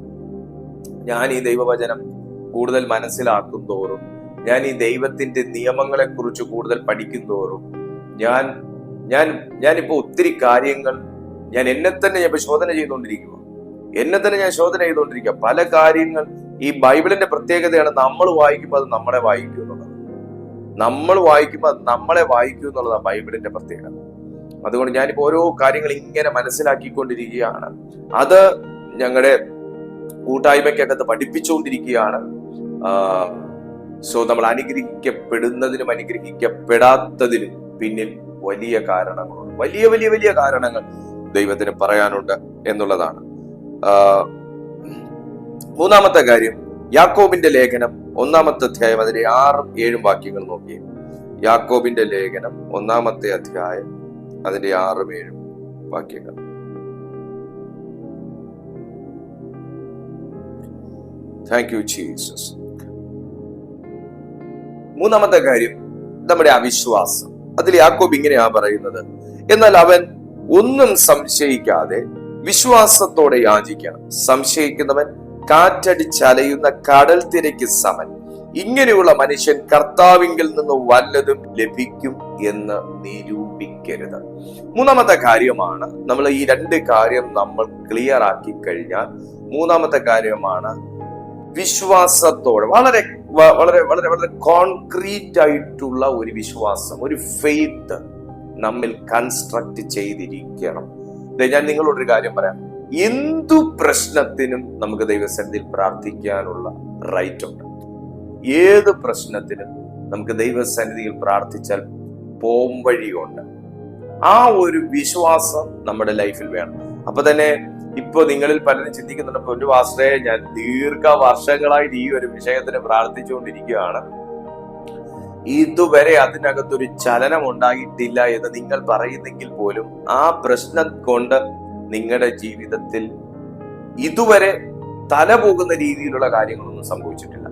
ഞാൻ ഈ ദൈവവചനം കൂടുതൽ മനസ്സിലാക്കും തോറും, ഞാൻ ഈ ദൈവത്തിന്റെ നിയമങ്ങളെ കുറിച്ച് കൂടുതൽ പഠിക്കും തോറും, ഞാനിപ്പോ ഒത്തിരി കാര്യങ്ങൾ ഞാൻ എന്നെ തന്നെ ശോധന ചെയ്തുകൊണ്ടിരിക്കുക. പല കാര്യങ്ങൾ ഈ ബൈബിളിന്റെ പ്രത്യേകതയാണ്. നമ്മൾ വായിക്കുമ്പോൾ അത് നമ്മളെ വായിക്കും എന്നുള്ളത്. എന്നുള്ളതാണ് ബൈബിളിന്റെ പ്രത്യേകത. അതുകൊണ്ട് ഞാനിപ്പോ ഓരോ കാര്യങ്ങൾ ഇങ്ങനെ മനസ്സിലാക്കിക്കൊണ്ടിരിക്കുകയാണ്. അത് ഞങ്ങളുടെ കൂട്ടായ്മയ്ക്കകത്ത് പഠിപ്പിച്ചുകൊണ്ടിരിക്കുകയാണ്. നമ്മൾ അനുഗ്രഹിക്കപ്പെടുന്നതിനും അനുഗ്രഹിക്കപ്പെടാത്തതിനും പിന്നിൽ വലിയ കാരണങ്ങളുണ്ട്. വലിയ വലിയ വലിയ കാരണങ്ങൾ ദൈവത്തിന് പറയാനുണ്ട് എന്നുള്ളതാണ്. മൂന്നാമത്തെ കാര്യം, യാക്കോബിന്റെ ലേഖനം 1-ാമത്തെ അധ്യായം അതിന്റെ 6-7 വാക്യങ്ങൾ നോക്കി. യാക്കോബിന്റെ ലേഖനം 1-ാമത്തെ അധ്യായം അതിന്റെ 6-7 വാക്യങ്ങൾ. Thank you Jesus. മൂന്നാമത്തെ കാര്യം നമ്മുടെ അവിശ്വാസം. അതിൽ യാക്കോബ് ഇങ്ങനെയാ പറയുന്നത്, എന്നാൽ അവൻ ഒന്നും സംശയിക്കാതെ വിശ്വാസത്തോടെ യാചിക്കണം. സംശയിക്കുന്നവൻ കാറ്റടിച്ചലയുന്ന കടൽ തിരയ്ക്ക് സമൻ. ഇങ്ങനെയുള്ള മനുഷ്യൻ കർത്താവിങ്കിൽ നിന്ന് വല്ലതും ലഭിക്കും എന്ന് നിരൂപിക്കരുത്. മൂന്നാമത്തെ കാര്യമാണ്, നമ്മൾ ഈ 2 കാര്യം നമ്മൾ ക്ലിയർ ആക്കി കഴിഞ്ഞാൽ, മൂന്നാമത്തെ കാര്യമാണ് വിശ്വാസത്തോടെ വളരെ വളരെ വളരെ വളരെ കോൺക്രീറ്റ് ആയിട്ടുള്ള ഒരു വിശ്വാസം, ഒരു ഫെയ്ത്ത് നമ്മിൽ കൺസ്ട്രക്ട് ചെയ്തിരിക്കണം. ഞാൻ നിങ്ങളോടൊരു കാര്യം പറയാം. എന്തു പ്രശ്നത്തിനും നമുക്ക് ദൈവസന്നിധിയിൽ പ്രാർത്ഥിക്കാനുള്ള റൈറ്റ് ഉണ്ട്. ഏത് പ്രശ്നത്തിനും നമുക്ക് ദൈവസന്നിധിയിൽ പ്രാർത്ഥിച്ചാൽ പോംവഴിയുണ്ട്. ആ ഒരു വിശ്വാസം നമ്മുടെ ലൈഫിൽ വേണം. അപ്പൊ തന്നെ ഇപ്പൊ നിങ്ങളിൽ പലരും ചിന്തിക്കുന്നുണ്ട്, ഒരു പാസ്റ്ററെ ഞാൻ വർഷങ്ങളായിട്ട് ഈ ഒരു വിഷയത്തിന് പ്രാർത്ഥിച്ചുകൊണ്ടിരിക്കുകയാണ്, ഇതുവരെ അതിനകത്തൊരു ചലനം ഉണ്ടായിട്ടില്ല എന്ന് നിങ്ങൾ പറയുന്നെങ്കിൽ പോലും ആ പ്രശ്നം കൊണ്ട് നിങ്ങളുടെ ജീവിതത്തിൽ ഇതുവരെ തല പോകുന്ന രീതിയിലുള്ള കാര്യങ്ങളൊന്നും സംഭവിച്ചിട്ടില്ല.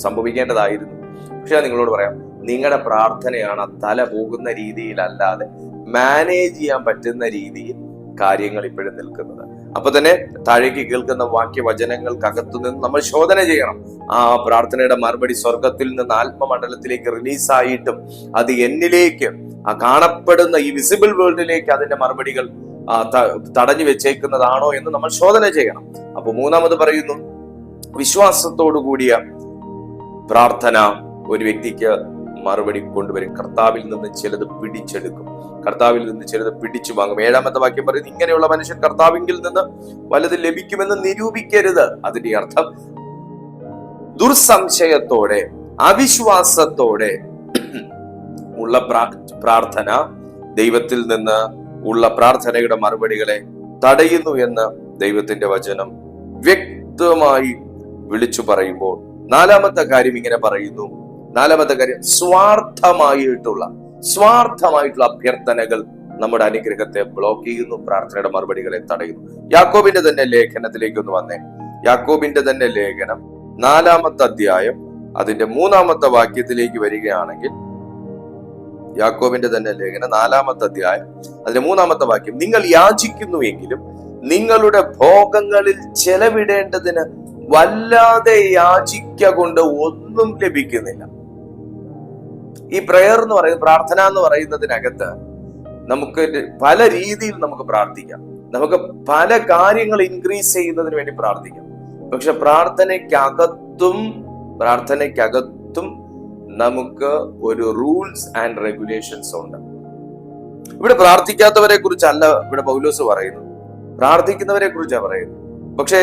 സംഭവിക്കേണ്ടതായിരുന്നു. പക്ഷെ നിങ്ങളോട് പറയാം, നിങ്ങളുടെ പ്രാർത്ഥനയാണ് തല പോകുന്ന രീതിയിലല്ലാതെ മാനേജ് ചെയ്യാൻ പറ്റുന്ന രീതിയിൽ കാര്യങ്ങൾ ഇപ്പോഴും നിൽക്കുന്നത്. അപ്പൊ തന്നെ താഴേക്ക് കേൾക്കുന്ന വാക്യവചനങ്ങൾക്കകത്തു നിന്ന് നമ്മൾ ശോധന ചെയ്യണം. ആ പ്രാർത്ഥനയുടെ മറുപടി സ്വർഗത്തിൽ നിന്ന് ആത്മമണ്ഡലത്തിലേക്ക് റിലീസായിട്ടും അത് എന്നിലേക്ക്, ആ കാണപ്പെടുന്ന ഈ വിസിബിൾ വേൾഡിലേക്ക് അതിന്റെ മറുപടികൾ തടഞ്ഞു വെച്ചേക്കുന്നതാണോ എന്ന് നമ്മൾ ശോധന ചെയ്യണം. അപ്പൊ മൂന്നാമത് പറയുന്നു, വിശ്വാസത്തോടു കൂടിയ പ്രാർത്ഥന ഒരു വ്യക്തിക്ക് മറുപടി കൊണ്ടുവരും. കർത്താവിൽ നിന്ന് ചിലത് പിടിച്ചെടുക്കും, കർത്താവിൽ നിന്ന് ചിലത് പിടിച്ചു വാങ്ങും. 7-ാമത്തെ വാക്യം പറയുന്നത്, ഇങ്ങനെയുള്ള മനുഷ്യൻ കർത്താവിൽ നിന്ന് വലുത് ലഭിക്കുമെന്ന് നിരൂപിക്കരുത്. അതിന്റെ അർത്ഥം ദുർസംശയത്തോടെ അവിശ്വാസത്തോടെ ഉള്ള പ്രാർത്ഥന ദൈവത്തിൽ നിന്ന് ഉള്ള പ്രാർത്ഥനയുടെ മറുപടികളെ തടയുന്നു എന്ന് ദൈവത്തിന്റെ വചനം വ്യക്തമായി വിളിച്ചു പറയുമ്പോൾ, 4-ാമത്തെ കാര്യം ഇങ്ങനെ പറയുന്നു. 4-ാമത്തെ കാര്യം, സ്വാർത്ഥമായിട്ടുള്ള അഭ്യർത്ഥനകൾ നമ്മുടെ അനുഗ്രഹത്തെ ബ്ലോക്ക് ചെയ്യുന്നു, പ്രാർത്ഥനയുടെ മറുപടികളെ തടയുന്നു. യാക്കോബിന്റെ തന്നെ ലേഖനത്തിലേക്ക് ഒന്ന് വന്നേ. യാക്കോബിന്റെ തന്നെ ലേഖനം 4-ാമത്തെ അധ്യായം അതിന്റെ 3-ാമത്തെ വാക്യത്തിലേക്ക് വരികയാണെങ്കിൽ, യാക്കോബിന്റെ തന്നെ ലേഖനം 4-ാമത്തെ അധ്യായം അതിന്റെ 3-ാമത്തെ വാക്യം, നിങ്ങൾ യാചിക്കുന്നുവെങ്കിലും നിങ്ങളുടെ ഭോഗങ്ങളിൽ ചെലവിടേണ്ടതിന് വല്ലാതെ യാചിക്ക കൊണ്ട് ഒന്നും ലഭിക്കുന്നില്ല. ഈ പ്രയർ എന്ന് പറയുന്നത്, പ്രാർത്ഥന എന്ന് പറയുന്നതിനകത്ത് നമുക്ക് പല രീതിയിൽ നമുക്ക് പ്രാർത്ഥിക്കാം. നമുക്ക് പല കാര്യങ്ങൾ ഇൻക്രീസ് ചെയ്യുന്നതിന് വേണ്ടി പ്രാർത്ഥിക്കാം. പക്ഷെ പ്രാർത്ഥനയ്ക്കകത്തും നമുക്ക് ഒരു റൂൾസ് ആൻഡ് റെഗുലേഷൻസ് ഉണ്ട്. ഇവിടെ പ്രാർത്ഥിക്കാത്തവരെ കുറിച്ചല്ല ഇവിടെ പൗലോസ് പറയുന്നത്, പ്രാർത്ഥിക്കുന്നവരെ കുറിച്ചാണ് പറയുന്നത്. പക്ഷെ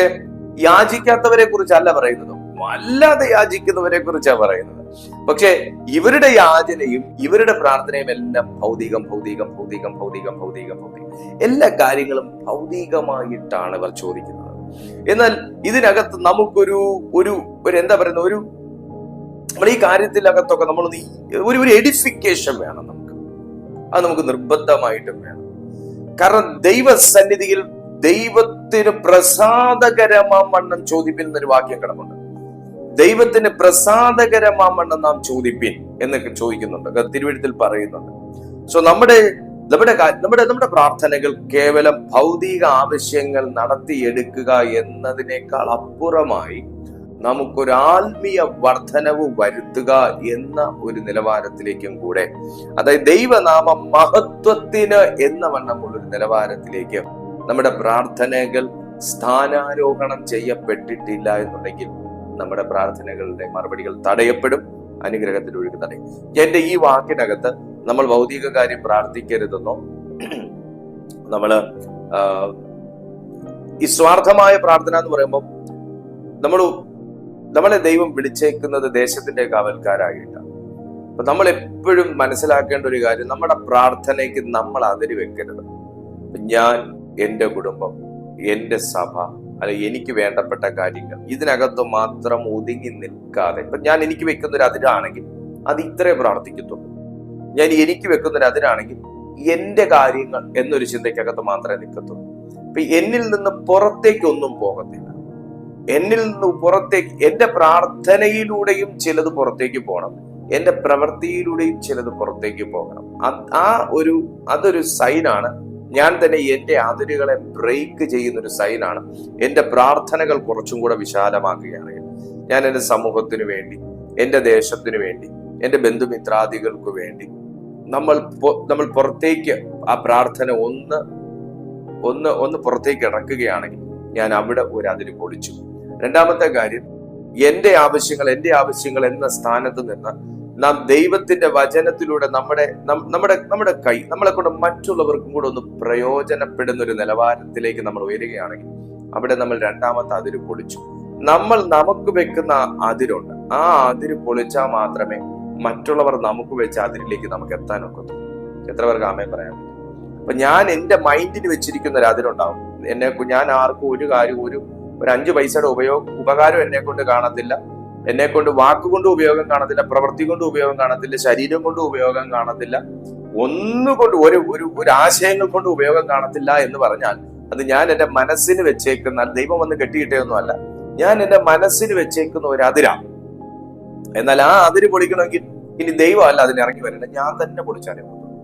യാചിക്കാത്തവരെ കുറിച്ചല്ല പറയുന്നത്, വല്ലാതെ യാചിക്കുന്നവരെ കുറിച്ചാണ് പറയുന്നത്. പക്ഷെ ഇവരുടെ യാചനയും ഇവരുടെ പ്രാർത്ഥനയും എല്ലാം ഭൗതികം. എല്ലാ കാര്യങ്ങളും ഭൗതികമായിട്ടാണ് ഇവർ ചോദിക്കുന്നത്. എന്നാൽ ഇതിനകത്ത് നമുക്കൊരു എന്താ പറയുന്ന നമ്മൾ ഈ കാര്യത്തിനകത്തൊക്കെ നമ്മൾ ഒരു എഡിഫിക്കേഷൻ വേണം. അത് നമുക്ക് നിർബന്ധമായിട്ടും വേണം. കാരണം ദൈവസന്നിധിയിൽ ദൈവത്തിന് പ്രസാദകരമാവണ്ണം ചോദിപ്പിൻ എന്നൊരു വാക്യം കിടപ്പുണ്ട്. ദൈവത്തിന് പ്രസാദകരമാവണ്ണം നാം ചോദിപ്പിൻ എന്നൊക്കെ ചോദിക്കുന്നുണ്ട്, തിരുവെഴുത്തിൽ പറയുന്നുണ്ട്. സോ നമ്മുടെ പ്രാർത്ഥനകൾ കേവലം ഭൗതിക ആവശ്യങ്ങൾ നടത്തിയെടുക്കുക എന്നതിനേക്കാൾ അപ്പുറമായി നമുക്കൊരു ആത്മീയ വർധനവ് വരുത്തുക എന്ന ഒരു നിലവാരത്തിലേക്കും കൂടെ, അതായത് ദൈവനാമ മഹത്വത്തിന് എന്ന വണ്ണമുള്ളൊരു നിലവാരത്തിലേക്ക് നമ്മുടെ പ്രാർത്ഥനകൾ സ്ഥാനാരോഹണം ചെയ്യപ്പെട്ടിട്ടില്ല എന്നുണ്ടെങ്കിൽ നമ്മുടെ പ്രാർത്ഥനകളുടെ മറുപടികൾ തടയപ്പെടും, അനുഗ്രഹത്തിന്റെ ഒഴുക്ക് തടയും. എന്റെ ഈ വാക്കിനകത്ത് നമ്മൾ ഭൗതിക കാര്യം പ്രാർത്ഥിക്കരുതെന്നോ, ഈ സ്വാർത്ഥമായ പ്രാർത്ഥന എന്ന് പറയുമ്പോൾ നമ്മളെ ദൈവം വിളിച്ചേക്കുന്നത് ദേശത്തിന്റെ കാവൽക്കാരായിട്ടാണ്. അപ്പൊ നമ്മൾ എപ്പോഴും മനസ്സിലാക്കേണ്ട ഒരു കാര്യം, നമ്മുടെ പ്രാർത്ഥനയ്ക്ക് നമ്മൾ അതിര് വെക്കരുത്. ഞാൻ, എന്റെ കുടുംബം, എന്റെ സഭ, അല്ലെങ്കിൽ എനിക്ക് വേണ്ടപ്പെട്ട കാര്യങ്ങൾ, ഇതിനകത്ത് മാത്രം ഒതുങ്ങി നിൽക്കാതെ, ഇപ്പൊ ഞാൻ എനിക്ക് വെക്കുന്ന ഒരു അതിരാണെങ്കിൽ അത് ഇത്രേ പ്രാർത്ഥിക്കത്തുള്ളൂ. ഞാൻ എനിക്ക് വെക്കുന്ന ഒരു അതിരാണെങ്കിൽ എന്റെ കാര്യങ്ങൾ എന്നൊരു ചിന്തയ്ക്കകത്ത് മാത്രമേ നിൽക്കത്തുള്ളൂ. ഇപ്പൊ എന്നിൽ നിന്ന് പുറത്തേക്കൊന്നും പോകത്തില്ല. എന്നിൽ നിന്ന് പുറത്തേക്ക്, എന്റെ പ്രാർത്ഥനയിലൂടെയും ചിലത് പുറത്തേക്ക് പോകണം, എന്റെ പ്രവൃത്തിയിലൂടെയും ചിലത് പുറത്തേക്ക് പോകണം. അതൊരു സൈനാണ്. ഞാൻ തന്നെ എന്റെ അതിരുകളെ ബ്രേക്ക് ചെയ്യുന്നൊരു സൈനാണ്. എന്റെ പ്രാർത്ഥനകൾ കുറച്ചും കൂടെ വിശാലമാക്കുകയാണ്. ഞാൻ എന്റെ സമൂഹത്തിന് വേണ്ടി, എന്റെ ദേശത്തിന് വേണ്ടി, എന്റെ ബന്ധുമിത്രാദികൾക്ക് വേണ്ടി നമ്മൾ പുറത്തേക്ക് ആ പ്രാർത്ഥന ഒന്ന് പുറത്തേക്ക് ഇറക്കുകയാണെങ്കിൽ ഞാൻ അവിടെ ഒരു അതിര് പൊളിച്ചു. രണ്ടാമത്തെ കാര്യം, എന്റെ ആവശ്യങ്ങൾ എന്ന സ്ഥാനത്ത് നിന്ന് നാം ദൈവത്തിന്റെ വചനത്തിലൂടെ നമ്മുടെ കൈ നമ്മളെ കൊണ്ട് മറ്റുള്ളവർക്കും കൂടെ ഒന്ന് പ്രയോജനപ്പെടുന്ന ഒരു നിലവാരത്തിലേക്ക് നമ്മൾ ഉയരുകയാണെങ്കിൽ അവിടെ നമ്മൾ രണ്ടാമത്തെ അതിര് പൊളിച്ചു. നമുക്ക് വെക്കുന്ന അതിരുണ്ട്, ആ അതിര് പൊളിച്ചാൽ മാത്രമേ മറ്റുള്ളവർ നമുക്ക് വെച്ച അതിരിലേക്ക് നമുക്ക് എത്താൻ ഒക്കത്തു. എത്ര പേർക്ക് ആമേൻ പറയാൻ പറ്റും? അപ്പൊ ഞാൻ എന്റെ മൈൻഡിന് വെച്ചിരിക്കുന്ന ഒരു അതിരുണ്ടാവും. ഞാൻ ആർക്കും ഒരു കാര്യം ഒരു 5 പൈസയുടെ ഉപകാരം എന്നെ കൊണ്ട് കാണത്തില്ല, എന്നെ കൊണ്ട് വാക്കുകൊണ്ട് ഉപയോഗം കാണത്തില്ല, പ്രവൃത്തി കൊണ്ട് ഉപയോഗം കാണത്തില്ല, ശരീരം കൊണ്ട് ഉപയോഗം കാണത്തില്ല, ഒന്നുകൊണ്ട് ഒരു ആശയങ്ങൾ കൊണ്ട് ഉപയോഗം കാണത്തില്ല എന്ന് പറഞ്ഞാൽ അത് ഞാൻ എന്റെ മനസ്സിന് വെച്ചേക്കുന്ന, ദൈവം വന്ന് കെട്ടിയിട്ടൊന്നുമല്ല, ഞാൻ എന്റെ മനസ്സിന് വെച്ചേക്കുന്ന ഒരു അതിരാണ്. എന്നാൽ ആ അതിര് പൊളിക്കണമെങ്കിൽ ഇനി ദൈവമല്ല അതിന് ഇറങ്ങി വരില്ല, ഞാൻ തന്നെ പൊളിച്ചാലേ പറ്റുള്ളൂ.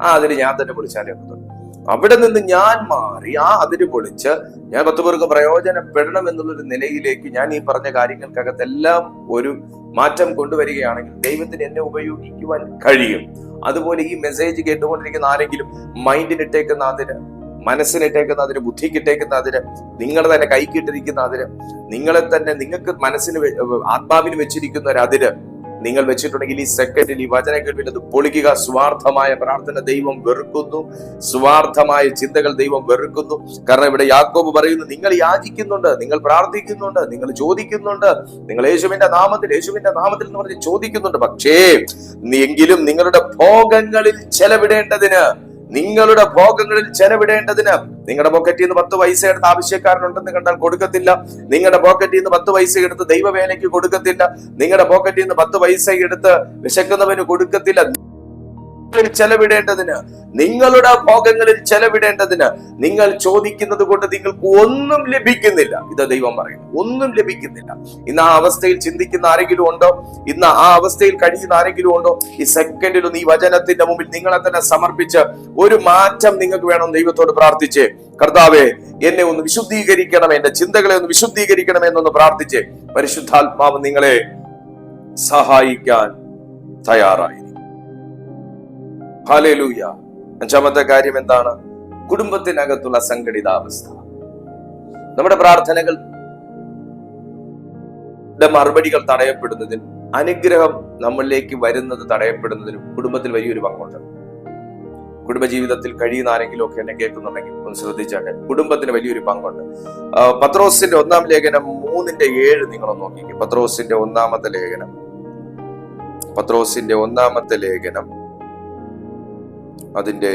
ആ അതിര് ഞാൻ തന്നെ പൊളിച്ചാലേ പറ്റുള്ളൂ. അവിടെ നിന്ന് ഞാൻ മാറി ആ അതിര് പൊളിച്ച് ഞാൻ 10 പേർക്ക് പ്രയോജനപ്പെടണം എന്നുള്ളൊരു നിലയിലേക്ക് ഞാൻ ഈ പറഞ്ഞ കാര്യങ്ങൾക്കകത്തെല്ലാം ഒരു മാറ്റം കൊണ്ടുവരികയാണെങ്കിൽ ദൈവത്തിന് എന്നെ ഉപയോഗിക്കുവാൻ കഴിയും. അതുപോലെ ഈ മെസ്സേജ് കേട്ടുകൊണ്ടിരിക്കുന്ന ആരെങ്കിലും മൈൻഡിനിട്ടേക്കുന്ന അതിര്, മനസ്സിനിട്ടേക്കുന്ന അതിര്, ബുദ്ധിക്കിട്ടേക്കുന്ന അതിര്, നിങ്ങളെ തന്നെ കൈക്കിട്ടിരിക്കുന്ന അതിര്, നിങ്ങൾക്ക് മനസ്സിന് ആത്മാവിന് വെച്ചിരിക്കുന്ന ഒരു അതിര് നിങ്ങൾ വെച്ചിട്ടുണ്ടെങ്കിൽ ഈ സെക്കൻഡിൽ ഈ വചനം കേൾവിൽ അത് പൊളിക്കുക. സ്വാർത്ഥമായ പ്രാർത്ഥന ദൈവം വെറുക്കുന്നു, സ്വാർത്ഥമായ ചിന്തകൾ ദൈവം വെറുക്കുന്നു. കാരണം ഇവിടെ യാക്കോബ് പറയുന്നു, നിങ്ങൾ യാചിക്കുന്നുണ്ട്, നിങ്ങൾ പ്രാർത്ഥിക്കുന്നുണ്ട്, നിങ്ങൾ ചോദിക്കുന്നുണ്ട്, നിങ്ങൾ യേശുവിന്റെ നാമത്തിൽ എന്ന് പറഞ്ഞ് ചോദിക്കുന്നുണ്ട്. പക്ഷേ എങ്കിലും നിങ്ങളുടെ ഭോഗങ്ങളിൽ ചെലവിടേണ്ടതിന് നിങ്ങളുടെ പോക്കറ്റിൽ നിന്ന് 10 പൈസ എടുത്ത് ആവശ്യക്കാരനുണ്ടെന്ന് കണ്ടാൽ കൊടുക്കത്തില്ല. നിങ്ങളുടെ പോക്കറ്റിൽ നിന്ന് 10 പൈസ എടുത്ത് ദൈവവേലയ്ക്ക് കൊടുക്കത്തില്ല. നിങ്ങളുടെ പോക്കറ്റിൽ നിന്ന് 10 പൈസ എടുത്ത് വിശക്കുന്നവന് കൊടുക്കത്തില്ല. ചെലവിടേണ്ടതിന്, നിങ്ങളുടെ ഭോഗങ്ങളിൽ ചെലവിടേണ്ടതിന് നിങ്ങൾ ചോദിക്കുന്നത് കൊണ്ട് നിങ്ങൾക്ക് ഒന്നും ലഭിക്കുന്നില്ല. ഇത് ദൈവം പറയുന്നു, ഒന്നും ലഭിക്കുന്നില്ല. ഇന്ന് ആ അവസ്ഥയിൽ ചിന്തിക്കുന്ന ആരെങ്കിലും ഉണ്ടോ? ഇന്ന് ആ അവസ്ഥയിൽ കഴിയുന്ന ആരെങ്കിലും ഉണ്ടോ? ഈ സെക്കൻഡിലൊന്ന് ഈ വചനത്തിന്റെ മുമ്പിൽ നിങ്ങളെ തന്നെ സമർപ്പിച്ച് ഒരു മാറ്റം നിങ്ങൾക്ക് വേണം. ദൈവത്തോട് പ്രാർത്ഥിച്ച്, കർത്താവേ എന്നെ ഒന്ന് വിശുദ്ധീകരിക്കണമേ, എന്റെ ചിന്തകളെ ഒന്ന് വിശുദ്ധീകരിക്കണമേ എന്നൊന്ന് പ്രാർത്ഥിച്ച് പരിശുദ്ധാത്മാവ് നിങ്ങളെ സഹായിക്കാൻ തയ്യാറായി. ഹല്ലേലൂയ. അഞ്ചാമത്തെ കാര്യം എന്താണ്? കുടുംബത്തിനകത്തുള്ള സംഘടിതാവസ്ഥ. നമ്മുടെ പ്രാർത്ഥനകളുടെ മറുപടികൾ തടയപ്പെടുന്നതിനും അനുഗ്രഹം നമ്മളിലേക്ക് വരുന്നത് തടയപ്പെടുന്നതിനും കുടുംബത്തിൽ വലിയൊരു പങ്കുണ്ട്. കുടുംബജീവിതത്തിൽ കഴിയുന്ന ആരെങ്കിലും ഒക്കെ എന്നെ കേൾക്കുന്നുണ്ടെങ്കിൽ ഒന്ന് ശ്രദ്ധിച്ചാട്ടെ, കുടുംബത്തിന് വലിയൊരു പങ്കുണ്ട്. പത്രോസിന്റെ 1-ാം ലേഖനം 3:7 നിങ്ങളൊന്ന് നോക്കിക്കേ. പത്രോസിന്റെ 1-ാമത്തെ ലേഖനം അതിന്റെ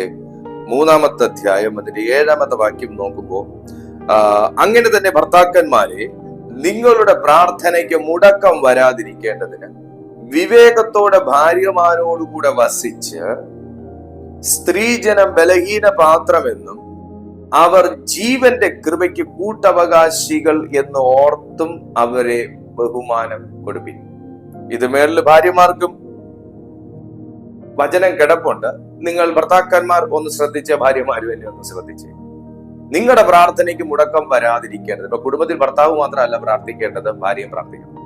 3-ാമത്തെ അധ്യായം അതിന്റെ 7-ാമത്തെ വാക്യം നോക്കുമ്പോൾ, അങ്ങനെ തന്നെ ഭർത്താക്കന്മാരെ നിങ്ങളുടെ പ്രാർത്ഥനയ്ക്ക് മുടക്കം വരാതിരിക്കേണ്ടതിന് വിവേകത്തോടെ ഭാര്യമാരോടുകൂടെ വസിച്ച് സ്ത്രീജനം ബലഹീന പാത്രമെന്നും അവർ ജീവന്റെ കൃപയ്ക്ക് കൂട്ടവകാശികൾ എന്ന് ഓർത്തും അവരെ ബഹുമാനം കൊടുപ്പിൻ. ഇത് മേളിൽ ഭാര്യമാർക്കും വചനം കിടപ്പുണ്ട്. നിങ്ങൾ ഭർത്താക്കന്മാർ ഒന്ന് ശ്രദ്ധിച്ച, ഭാര്യമാരും എന്നെ ഒന്ന് ശ്രദ്ധിച്ച്. നിങ്ങളുടെ പ്രാർത്ഥനയ്ക്ക് മുടക്കം വരാതിരിക്കേണ്ടത്, ഇപ്പൊ കുടുംബത്തിൽ ഭർത്താവ് മാത്രമല്ല പ്രാർത്ഥിക്കേണ്ടത്, ഭാര്യയും പ്രാർത്ഥിക്കണം.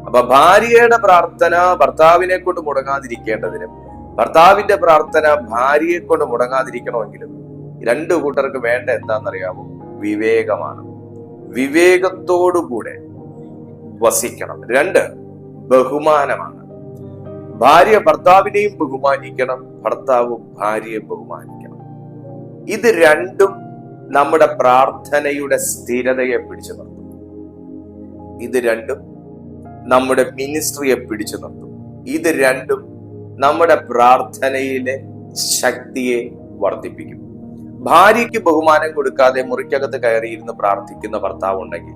അപ്പൊ ഭാര്യയുടെ പ്രാർത്ഥന ഭർത്താവിനെ കൊണ്ട് മുടങ്ങാതിരിക്കേണ്ടതിനും ഭർത്താവിന്റെ പ്രാർത്ഥന ഭാര്യയെ കൊണ്ട് മുടങ്ങാതിരിക്കണമെങ്കിലും രണ്ടു കൂട്ടർക്ക് വേണ്ട എന്താണെന്നറിയാമോ? വിവേകമാണ്. വിവേകത്തോടുകൂടെ വസിക്കണം. 2, ബഹുമാനമാണ്. ഭാര്യ ഭർത്താവിനെയും ബഹുമാനിക്കണം, ഭർത്താവ് ഭാര്യയെ ബഹുമാനിക്കണം. ഇത് രണ്ടും നമ്മുടെ പ്രാർത്ഥനയുടെ സ്ഥിരതയെ പിടിച്ചു നിർത്തും. ഇത് രണ്ടും നമ്മുടെ മിനിസ്ട്രിയെ പിടിച്ചു നിർത്തും. ഇത് രണ്ടും നമ്മുടെ പ്രാർത്ഥനയിലെ ശക്തിയെ വർദ്ധിപ്പിക്കും. ഭാര്യയ്ക്ക് ബഹുമാനം കൊടുക്കാതെ മുറിക്കകത്ത് കയറിയിരുന്ന് പ്രാർത്ഥിക്കുന്ന ഭർത്താവ് ഉണ്ടെങ്കിൽ,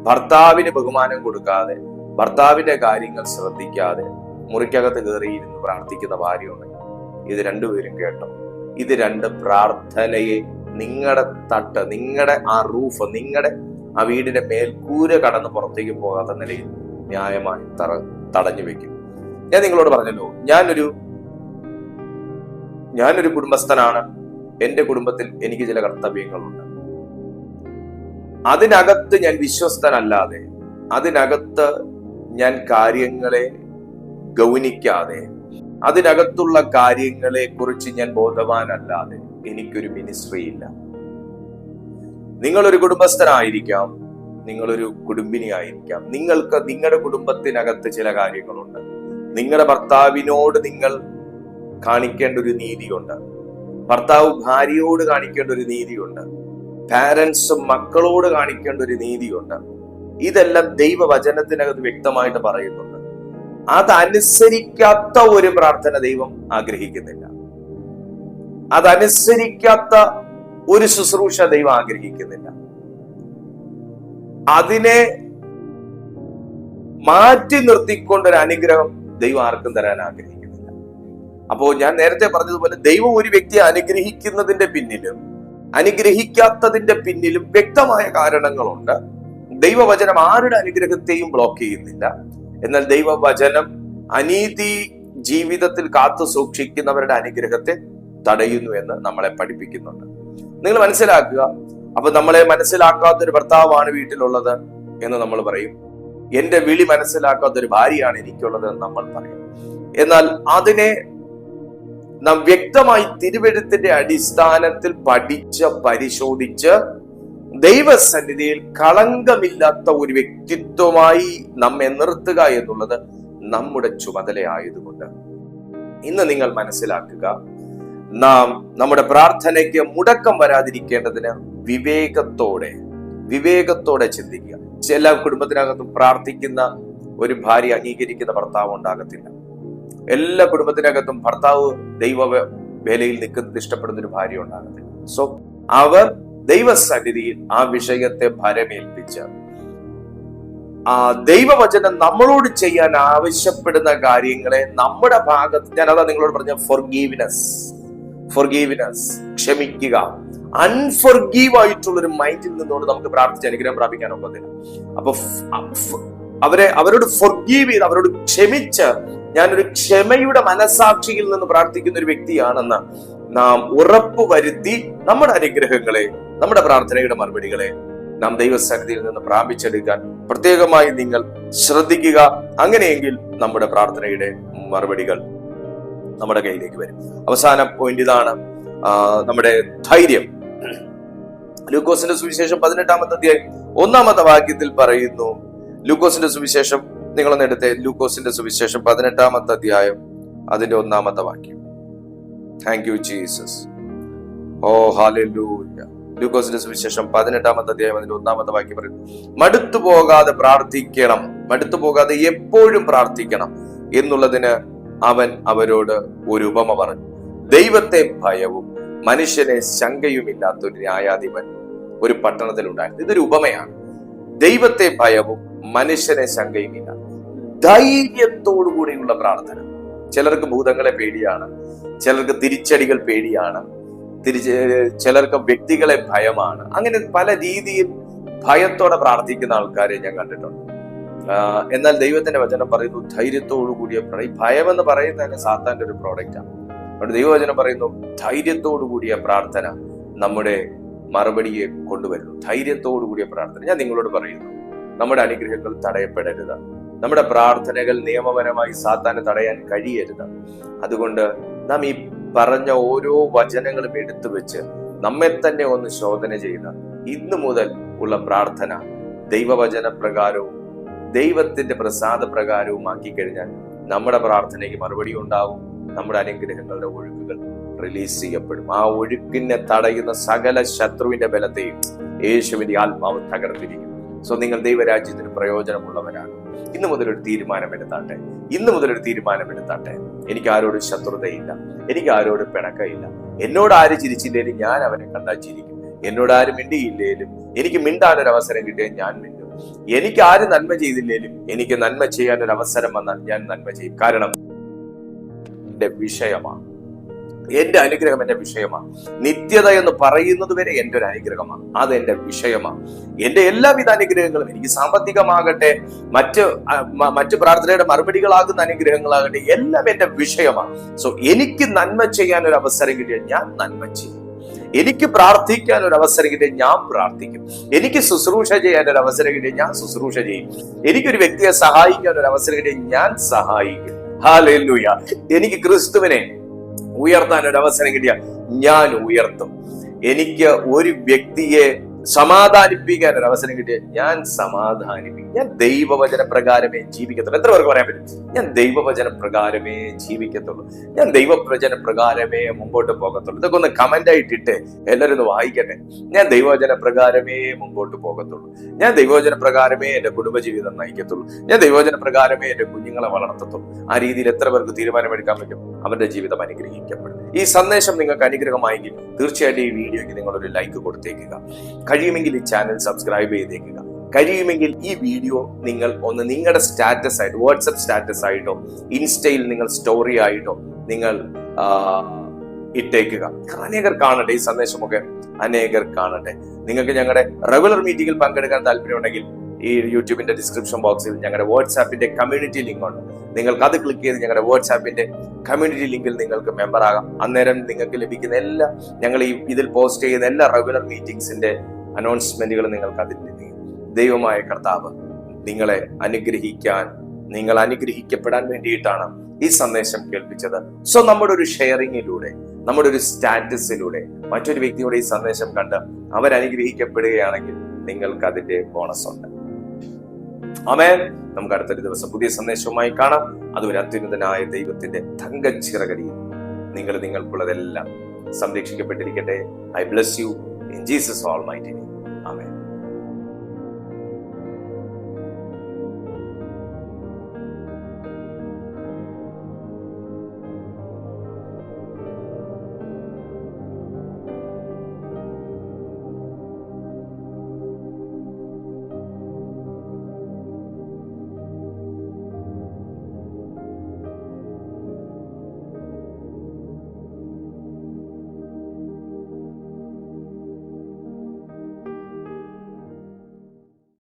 ഭർത്താവിന് ബഹുമാനം കൊടുക്കാതെ ഭർത്താവിന്റെ കാര്യങ്ങൾ ശ്രദ്ധിക്കാതെ മുറിക്കകത്ത് കയറിയിരുന്ന് പ്രാർത്ഥിക്കുന്ന ഭാര്യ ഉണ്ടെങ്കിൽ, ഇത് രണ്ടുപേരും കേട്ടോ, ഇത് രണ്ട് പ്രാർത്ഥനയെ നിങ്ങളുടെ തട്ട്, നിങ്ങളുടെ ആ റൂഫ്, നിങ്ങളുടെ ആ വീടിന്റെ മേൽക്കൂര കടന്ന് പുറത്തേക്ക് പോകാത്ത നിലയിൽ ന്യായമായി തടഞ്ഞു വെക്കും. ഞാൻ നിങ്ങളോട് പറഞ്ഞല്ലോ, ഞാനൊരു കുടുംബസ്ഥനാണ്. എന്റെ കുടുംബത്തിൽ എനിക്ക് ചില കർത്തവ്യങ്ങളുണ്ട്. അതിനകത്ത് ഞാൻ വിശ്വസ്തനല്ലാതെ, അതിനകത്ത് ഞാൻ കാര്യങ്ങളെ ഗൗനിക്കാതെ, അതിനകത്തുള്ള കാര്യങ്ങളെ കുറിച്ച് ഞാൻ ബോധവാനല്ലാതെ എനിക്കൊരു മിനിസ്ട്രി ഇല്ല. നിങ്ങളൊരു കുടുംബസ്ഥനായിരിക്കാം, നിങ്ങളൊരു കുടുംബിനി ആയിരിക്കാം. നിങ്ങൾക്ക് നിങ്ങളുടെ കുടുംബത്തിനകത്ത് ചില കാര്യങ്ങളുണ്ട്. നിങ്ങളുടെ ഭർത്താവിനോട് നിങ്ങൾ കാണിക്കേണ്ട ഒരു നീതിയുണ്ട്. ഭർത്താവ് ഭാര്യയോട് കാണിക്കേണ്ട ഒരു നീതിയുണ്ട്. പാരന്റ്സും മക്കളോട് കാണിക്കേണ്ട ഒരു നീതിയുണ്ട്. ഇതെല്ലാം ദൈവവചനത്തിനകത്ത് വ്യക്തമായിട്ട് പറയുന്നുണ്ട്. അതനുസരിക്കാത്ത ഒരു പ്രാർത്ഥന ദൈവം ആഗ്രഹിക്കുന്നില്ല. അതനുസരിക്കാത്ത ഒരു ശുശ്രൂഷ ദൈവം ആഗ്രഹിക്കുന്നില്ല. അതിനെ മാറ്റി നിർത്തിക്കൊണ്ടൊരു അനുഗ്രഹം ദൈവം ആർക്കും തരാൻ ആഗ്രഹിക്കുന്നില്ല. അപ്പോ ഞാൻ നേരത്തെ പറഞ്ഞതുപോലെ ദൈവം ഒരു വ്യക്തിയെ അനുഗ്രഹിക്കുന്നതിന്റെ പിന്നിലും അനുഗ്രഹിക്കാത്തതിന്റെ പിന്നിലും വ്യക്തമായ കാരണങ്ങളുണ്ട്. ദൈവവചനം ആരുടെ അനുഗ്രഹത്തെയും ബ്ലോക്ക് ചെയ്യുന്നില്ല. എന്നാൽ ദൈവവചനം അനീതി ജീവിതത്തിൽ കാത്തു സൂക്ഷിക്കുന്നവരുടെ അനുഗ്രഹത്തെ തടയുന്നു എന്ന് നമ്മളെ പഠിപ്പിക്കുന്നുണ്ട്. നിങ്ങൾ മനസ്സിലാക്കുക. അപ്പൊ നമ്മളെ മനസ്സിലാക്കാത്തൊരു ഭർത്താവാണ് വീട്ടിലുള്ളത് എന്ന് നമ്മൾ പറയും. എന്റെ വിളി മനസ്സിലാക്കാത്തൊരു ഭാര്യയാണ് എനിക്കുള്ളത് എന്ന് നമ്മൾ പറയും. എന്നാൽ അതിനെ നാം വ്യക്തമായി തിരുവെഴുത്തിന്റെ അടിസ്ഥാനത്തിൽ പഠിച്ച് പരിശോധിച്ച് ദൈവസന്നിധിയിൽ കളങ്കമില്ലാത്ത ഒരു വ്യക്തിത്വമായി നമ്മെ നിർത്തുക എന്നുള്ളത് നമ്മുടെ ചുമതലയായതുകൊണ്ട് ഇന്ന് നിങ്ങൾ മനസ്സിലാക്കുക, നാം നമ്മുടെ പ്രാർത്ഥനയ്ക്ക് മുടക്കം വരാതിരിക്കേണ്ടതിന് വിവേകത്തോടെ ചിന്തിക്കുക. ചില കുടുംബത്തിനകത്തും പ്രാർത്ഥിക്കുന്ന ഒരു ഭാര്യ അംഗീകരിക്കുന്ന ഭർത്താവ് ഉണ്ടാകത്തില്ല. എല്ലാ കുടുംബത്തിനകത്തും ഭർത്താവ് ദൈവ വേലയിൽ നിൽക്കുന്നത് ഇഷ്ടപ്പെടുന്ന ഒരു ഭാര്യ ഉണ്ടാകത്തില്ല. സോ അവർ ദൈവസന്നിധിയിൽ ആ വിഷയത്തെ ഭരമേൽപ്പിച്ച് ദൈവവചനം നമ്മളോട് ചെയ്യാൻ ആവശ്യപ്പെടുന്ന കാര്യങ്ങളെ നമ്മുടെ ഭാഗത്ത്, ഞാനതാ നിങ്ങളോട് പറഞ്ഞ ഫൊർഗീവ്നെസ്, ക്ഷമിക്കുക. അൺഫൊർഗീവ് ആയിട്ടുള്ളൊരു മൈൻഡിൽ നിന്നോട് നമുക്ക് പ്രാർത്ഥിച്ച് അനുഗ്രഹം പ്രാപിക്കാൻ ഒക്കത്തില്ല. അപ്പൊ അവരോട് ഫൊർഗീവ് ചെയ്ത്, അവരോട് ക്ഷമിച്ച്, ഞാനൊരു ക്ഷമയുടെ മനസാക്ഷിയിൽ നിന്ന് പ്രാർത്ഥിക്കുന്ന ഒരു വ്യക്തിയാണെന്ന് നാം ഉറപ്പ് വരുത്തി നമ്മുടെ അനുഗ്രഹങ്ങളെ, നമ്മുടെ പ്രാർത്ഥനയുടെ മറുപടികളെ നാം ദൈവസന്നിധിയിൽ നിന്ന് പ്രാപിച്ചെടുക്കാൻ പ്രത്യേകമായി നിങ്ങൾ ശ്രദ്ധിക്കുക. അങ്ങനെയെങ്കിൽ നമ്മുടെ പ്രാർത്ഥനയുടെ മറുപടികൾ നമ്മുടെ കയ്യിലേക്ക് വരും. അവസാന പോയിന്റ് ഇതാണ്, നമ്മുടെ ധൈര്യം. ലൂക്കോസിന്റെ സുവിശേഷം 18-ാമത്തെ അധ്യായം 1-ാമത്തെ വാക്യത്തിൽ പറയുന്നു. ലൂക്കോസിന്റെ സുവിശേഷം നിങ്ങളൊന്ന് എടുത്തേ. ലൂക്കോസിന്റെ സുവിശേഷം 18-ാമത്തെ അധ്യായം അതിന്റെ 1-ാമത്തെ വാക്യം. Thank you Jesus. ഓ ഹല്ലേലൂയ. ലൂക്കോസിന്റെ സുവിശേഷം 18-ാമത്തെ അധ്യായം അതിന്റെ 1-ാമത്തെ വാക്യം പറയുന്നു, മടുത്തു പോകാതെ പ്രാർത്ഥിക്കണം, മടുത്തു പോകാതെ എപ്പോഴും പ്രാർത്ഥിക്കണം എന്നുള്ളതിന് അവൻ അവരോട് ഒരു ഉപമ പറഞ്ഞു. ദൈവത്തെ ഭയവും മനുഷ്യനെ ശങ്കയുമില്ലാത്ത ഒരു ന്യായാധിപൻ ഒരു പട്ടണത്തിലുണ്ടായിരുന്നു. ഇതൊരു ഉപമയാണ്. ദൈവത്തെ ഭയവും മനുഷ്യനെ ശങ്കയുമില്ല, ധൈര്യത്തോടു കൂടിയുള്ള പ്രാർത്ഥന. ചിലർക്ക് ഭൂതങ്ങളെ പേടിയാണ്, ചിലർക്ക് തിരിച്ചടികൾ പേടിയാണ്, ചിലർക്ക് വ്യക്തികളെ ഭയമാണ്. അങ്ങനെ പല രീതിയിൽ ഭയത്തോടെ പ്രാർത്ഥിക്കുന്ന ആൾക്കാരെ ഞാൻ കണ്ടിട്ടുണ്ട്. എന്നാൽ ദൈവത്തിന്റെ വചനം പറയുന്നു ധൈര്യത്തോടു കൂടിയ ഭയം എന്ന് പറയുന്നതിന് സാത്താന്റെ ഒരു പ്രോഡക്റ്റാണ്. അതുകൊണ്ട് ദൈവവചനം പറയുന്നു ധൈര്യത്തോടു കൂടിയ പ്രാർത്ഥന നമ്മുടെ മറുപടിയെ കൊണ്ടുവരുന്നു. ധൈര്യത്തോടു കൂടിയ പ്രാർത്ഥന. ഞാൻ നിങ്ങളോട് പറയുന്നു, നമ്മുടെ അനുഗ്രഹങ്ങൾ തടയപ്പെടരുത്. നമ്മുടെ പ്രാർത്ഥനകൾ നിയമപരമായി സാത്താനെ തടയാൻ കഴിയരുത്. അതുകൊണ്ട് നാം ഈ പറഞ്ഞ ഓരോ വചനങ്ങളും എടുത്തു വെച്ച് നമ്മെ തന്നെ ഒന്ന് ശോധന ചെയ്ത് ഇന്നു മുതൽ ഉള്ള പ്രാർത്ഥന ദൈവവചന പ്രകാരവും ദൈവത്തിന്റെ പ്രസാദ പ്രകാരവും ആക്കി കഴിഞ്ഞാൽ നമ്മുടെ പ്രാർത്ഥനയ്ക്ക് മറുപടി ഉണ്ടാവും. നമ്മുടെ അനുഗ്രഹങ്ങളുടെ ഒഴുക്കുകൾ റിലീസ് ചെയ്യപ്പെടും. ആ ഒഴുക്കിനെ തടയുന്ന സകല ശത്രുവിന്റെ ബലത്തെയും യേശുവിന്റെ ആത്മാവ് തകർത്തിരിക്കും. സോ നിങ്ങൾ ദൈവരാജ്യത്തിന് പ്രയോജനമുള്ളവരാണ്. ഇന്നു മുതലൊരു തീരുമാനമെടുത്താട്ടെ. എനിക്ക് ആരോടും ശത്രുതയില്ല, എനിക്ക് ആരോടും പിണക്കമില്ല. എന്നോട് ആര് ചിരിച്ചില്ലേലും ഞാൻ അവനെ കണ്ടാൽ ചിരിക്കും. എന്നോട് ആര് മിണ്ടിയില്ലേലും എനിക്ക് മിണ്ടാനൊരു അവസരം കിട്ടിയാൽ ഞാൻ മിണ്ടും. എനിക്ക് ആര് നന്മ ചെയ്തില്ലേലും എനിക്ക് നന്മ ചെയ്യാനൊരു അവസരം വന്നാൽ ഞാൻ നന്മ ചെയ്യും. കാരണം എന്റെ വിഷയമാണ്, എന്റെ അനുഗ്രഹം എന്റെ വിഷയമാണ്. നിത്യത എന്ന് പറയുന്നത് വരെ എന്റെ ഒരു അനുഗ്രഹമാണ്, അത് എന്റെ വിഷയമാണ്. എന്റെ എല്ലാവിധ അനുഗ്രഹങ്ങളും, എനിക്ക് സാമ്പത്തികമാകട്ടെ, മറ്റ് പ്രാർത്ഥനയുടെ മറുപടികളാകുന്ന അനുഗ്രഹങ്ങളാകട്ടെ, എല്ലാം എന്റെ വിഷയമാണ്. സോ എനിക്ക് നന്മ ചെയ്യാൻ ഒരു അവസരം കിട്ടിയാൽ ഞാൻ നന്മ ചെയ്യും. എനിക്ക് പ്രാർത്ഥിക്കാൻ ഒരു അവസരം കിട്ടിയാൽ ഞാൻ പ്രാർത്ഥിക്കും. എനിക്ക് ശുശ്രൂഷ ചെയ്യാൻ ഒരു അവസരം കിട്ടിയാൽ ഞാൻ ശുശ്രൂഷ ചെയ്യും. എനിക്കൊരു വ്യക്തിയെ സഹായിക്കാൻ ഒരു അവസരം കിട്ടിയാൽ ഞാൻ സഹായിക്കും. ഹല്ലേലൂയ. എനിക്ക് ക്രിസ്തുവിനെ ഉയർത്താൻ ഒരു അവസരം കിട്ടിയാൽ ഞാൻ ഉയർത്തും. എനിക്ക് ഒരു വ്യക്തിയെ സമാധാനിപ്പിക്കാൻ ഒരു അവസരം കിട്ടിയാൽ ഞാൻ സമാധാനിപ്പിക്കും. ഞാൻ ദൈവവചന പ്രകാരമേ ജീവിക്കത്തുള്ളൂ. എത്ര പേർക്ക് പറയാൻ പറ്റും? ഞാൻ ദൈവവചന പ്രകാരമേ ജീവിക്കത്തുള്ളൂ, ഞാൻ ദൈവവചന പ്രകാരമേ മുമ്പോട്ട് പോകത്തുള്ളൂ. ഇതൊക്കെ ഒന്ന് കമന്റ് ആയിട്ടിട്ട് എല്ലാവരും ഒന്ന് വായിക്കട്ടെ. ഞാൻ ദൈവവചന പ്രകാരമേ മുമ്പോട്ട് പോകത്തുള്ളൂ, ഞാൻ ദൈവവചന പ്രകാരമേ എന്റെ കുടുംബജീവിതം നയിക്കത്തുള്ളൂ, ഞാൻ ദൈവവചന പ്രകാരമേ എന്റെ കുഞ്ഞുങ്ങളെ വളർത്തത്തുള്ളൂ. ആ രീതിയിൽ എത്ര പേർക്ക് തീരുമാനമെടുക്കാൻ പറ്റും? അവരുടെ ജീവിതം അനുഗ്രഹിക്കപ്പെടും. ഈ സന്ദേശം നിങ്ങൾക്ക് അനുഗ്രഹമായെങ്കിൽ തീർച്ചയായിട്ടും ഈ വീഡിയോയ്ക്ക് നിങ്ങളൊരു ലൈക്ക് കൊടുത്തേക്കുക. കഴിയുമെങ്കിൽ ഈ ചാനൽ സബ്സ്ക്രൈബ് ചെയ്തേക്കുക. കഴിയുമെങ്കിൽ ഈ വീഡിയോ നിങ്ങൾ ഒന്ന് നിങ്ങളുടെ സ്റ്റാറ്റസ് ആയിട്ട്, വാട്സപ്പ് സ്റ്റാറ്റസ് ആയിട്ടോ ഇൻസ്റ്റയിൽ നിങ്ങൾ സ്റ്റോറി ആയിട്ടോ നിങ്ങൾ ഇട്ടേക്കുക. അനേകർ കാണട്ടെ, ഈ സന്ദേശമൊക്കെ അനേകർ കാണട്ടെ. നിങ്ങൾക്ക് ഞങ്ങളുടെ റെഗുലർ മീറ്റിംഗിൽ പങ്കെടുക്കാൻ താല്പര്യമുണ്ടെങ്കിൽ ഈ യൂട്യൂബിന്റെ ഡിസ്ക്രിപ്ഷൻ ബോക്സിൽ ഞങ്ങളുടെ വാട്സാപ്പിന്റെ കമ്മ്യൂണിറ്റി ലിങ്ക് ഉണ്ട്. നിങ്ങൾക്ക് അത് ക്ലിക്ക് ചെയ്ത് ഞങ്ങളുടെ വാട്സാപ്പിന്റെ കമ്മ്യൂണിറ്റി ലിങ്കിൽ നിങ്ങൾക്ക് മെമ്പർ ആകാം. അന്നേരം നിങ്ങൾക്ക് ലഭിക്കുന്ന എല്ലാ, ഞങ്ങൾ ഇതിൽ പോസ്റ്റ് ചെയ്യുന്ന എല്ലാ റെഗുലർ മീറ്റിംഗ്സിന്റെ അനൗൺസ്മെന്റുകൾ നിങ്ങൾക്ക് അതിൽ ലഭിക്കും. ദൈവമായ കർത്താവ് നിങ്ങളെ അനുഗ്രഹിക്കാൻ, നിങ്ങൾ അനുഗ്രഹിക്കപ്പെടാൻ വേണ്ടിയിട്ടാണ് ഈ സന്ദേശം കേൾപ്പിച്ചത്. സോ നമ്മുടെ ഒരു ഷെയറിങ്ങിലൂടെ, നമ്മുടെ ഒരു സ്റ്റാറ്റസിലൂടെ മറ്റൊരു വ്യക്തിയുടെ ഈ സന്ദേശം കണ്ട് അവരനുഗ്രഹിക്കപ്പെടുകയാണെങ്കിൽ നിങ്ങൾക്ക് അതിന്റെ ബോണസ് ഉണ്ട്. ആമേൻ. നമുക്ക് അടുത്തൊരു ദിവസം പുതിയ സന്ദേശവുമായി കാണാം. അതുവരെ അത്യുന്നതനായ ദൈവത്തിന്റെ തങ്കച്ചിറകടിയിൽ നിങ്ങൾക്കുള്ളതെല്ലാം സംരക്ഷിക്കപ്പെട്ടിരിക്കട്ടെ. I bless you in Jesus almighty name. Amen.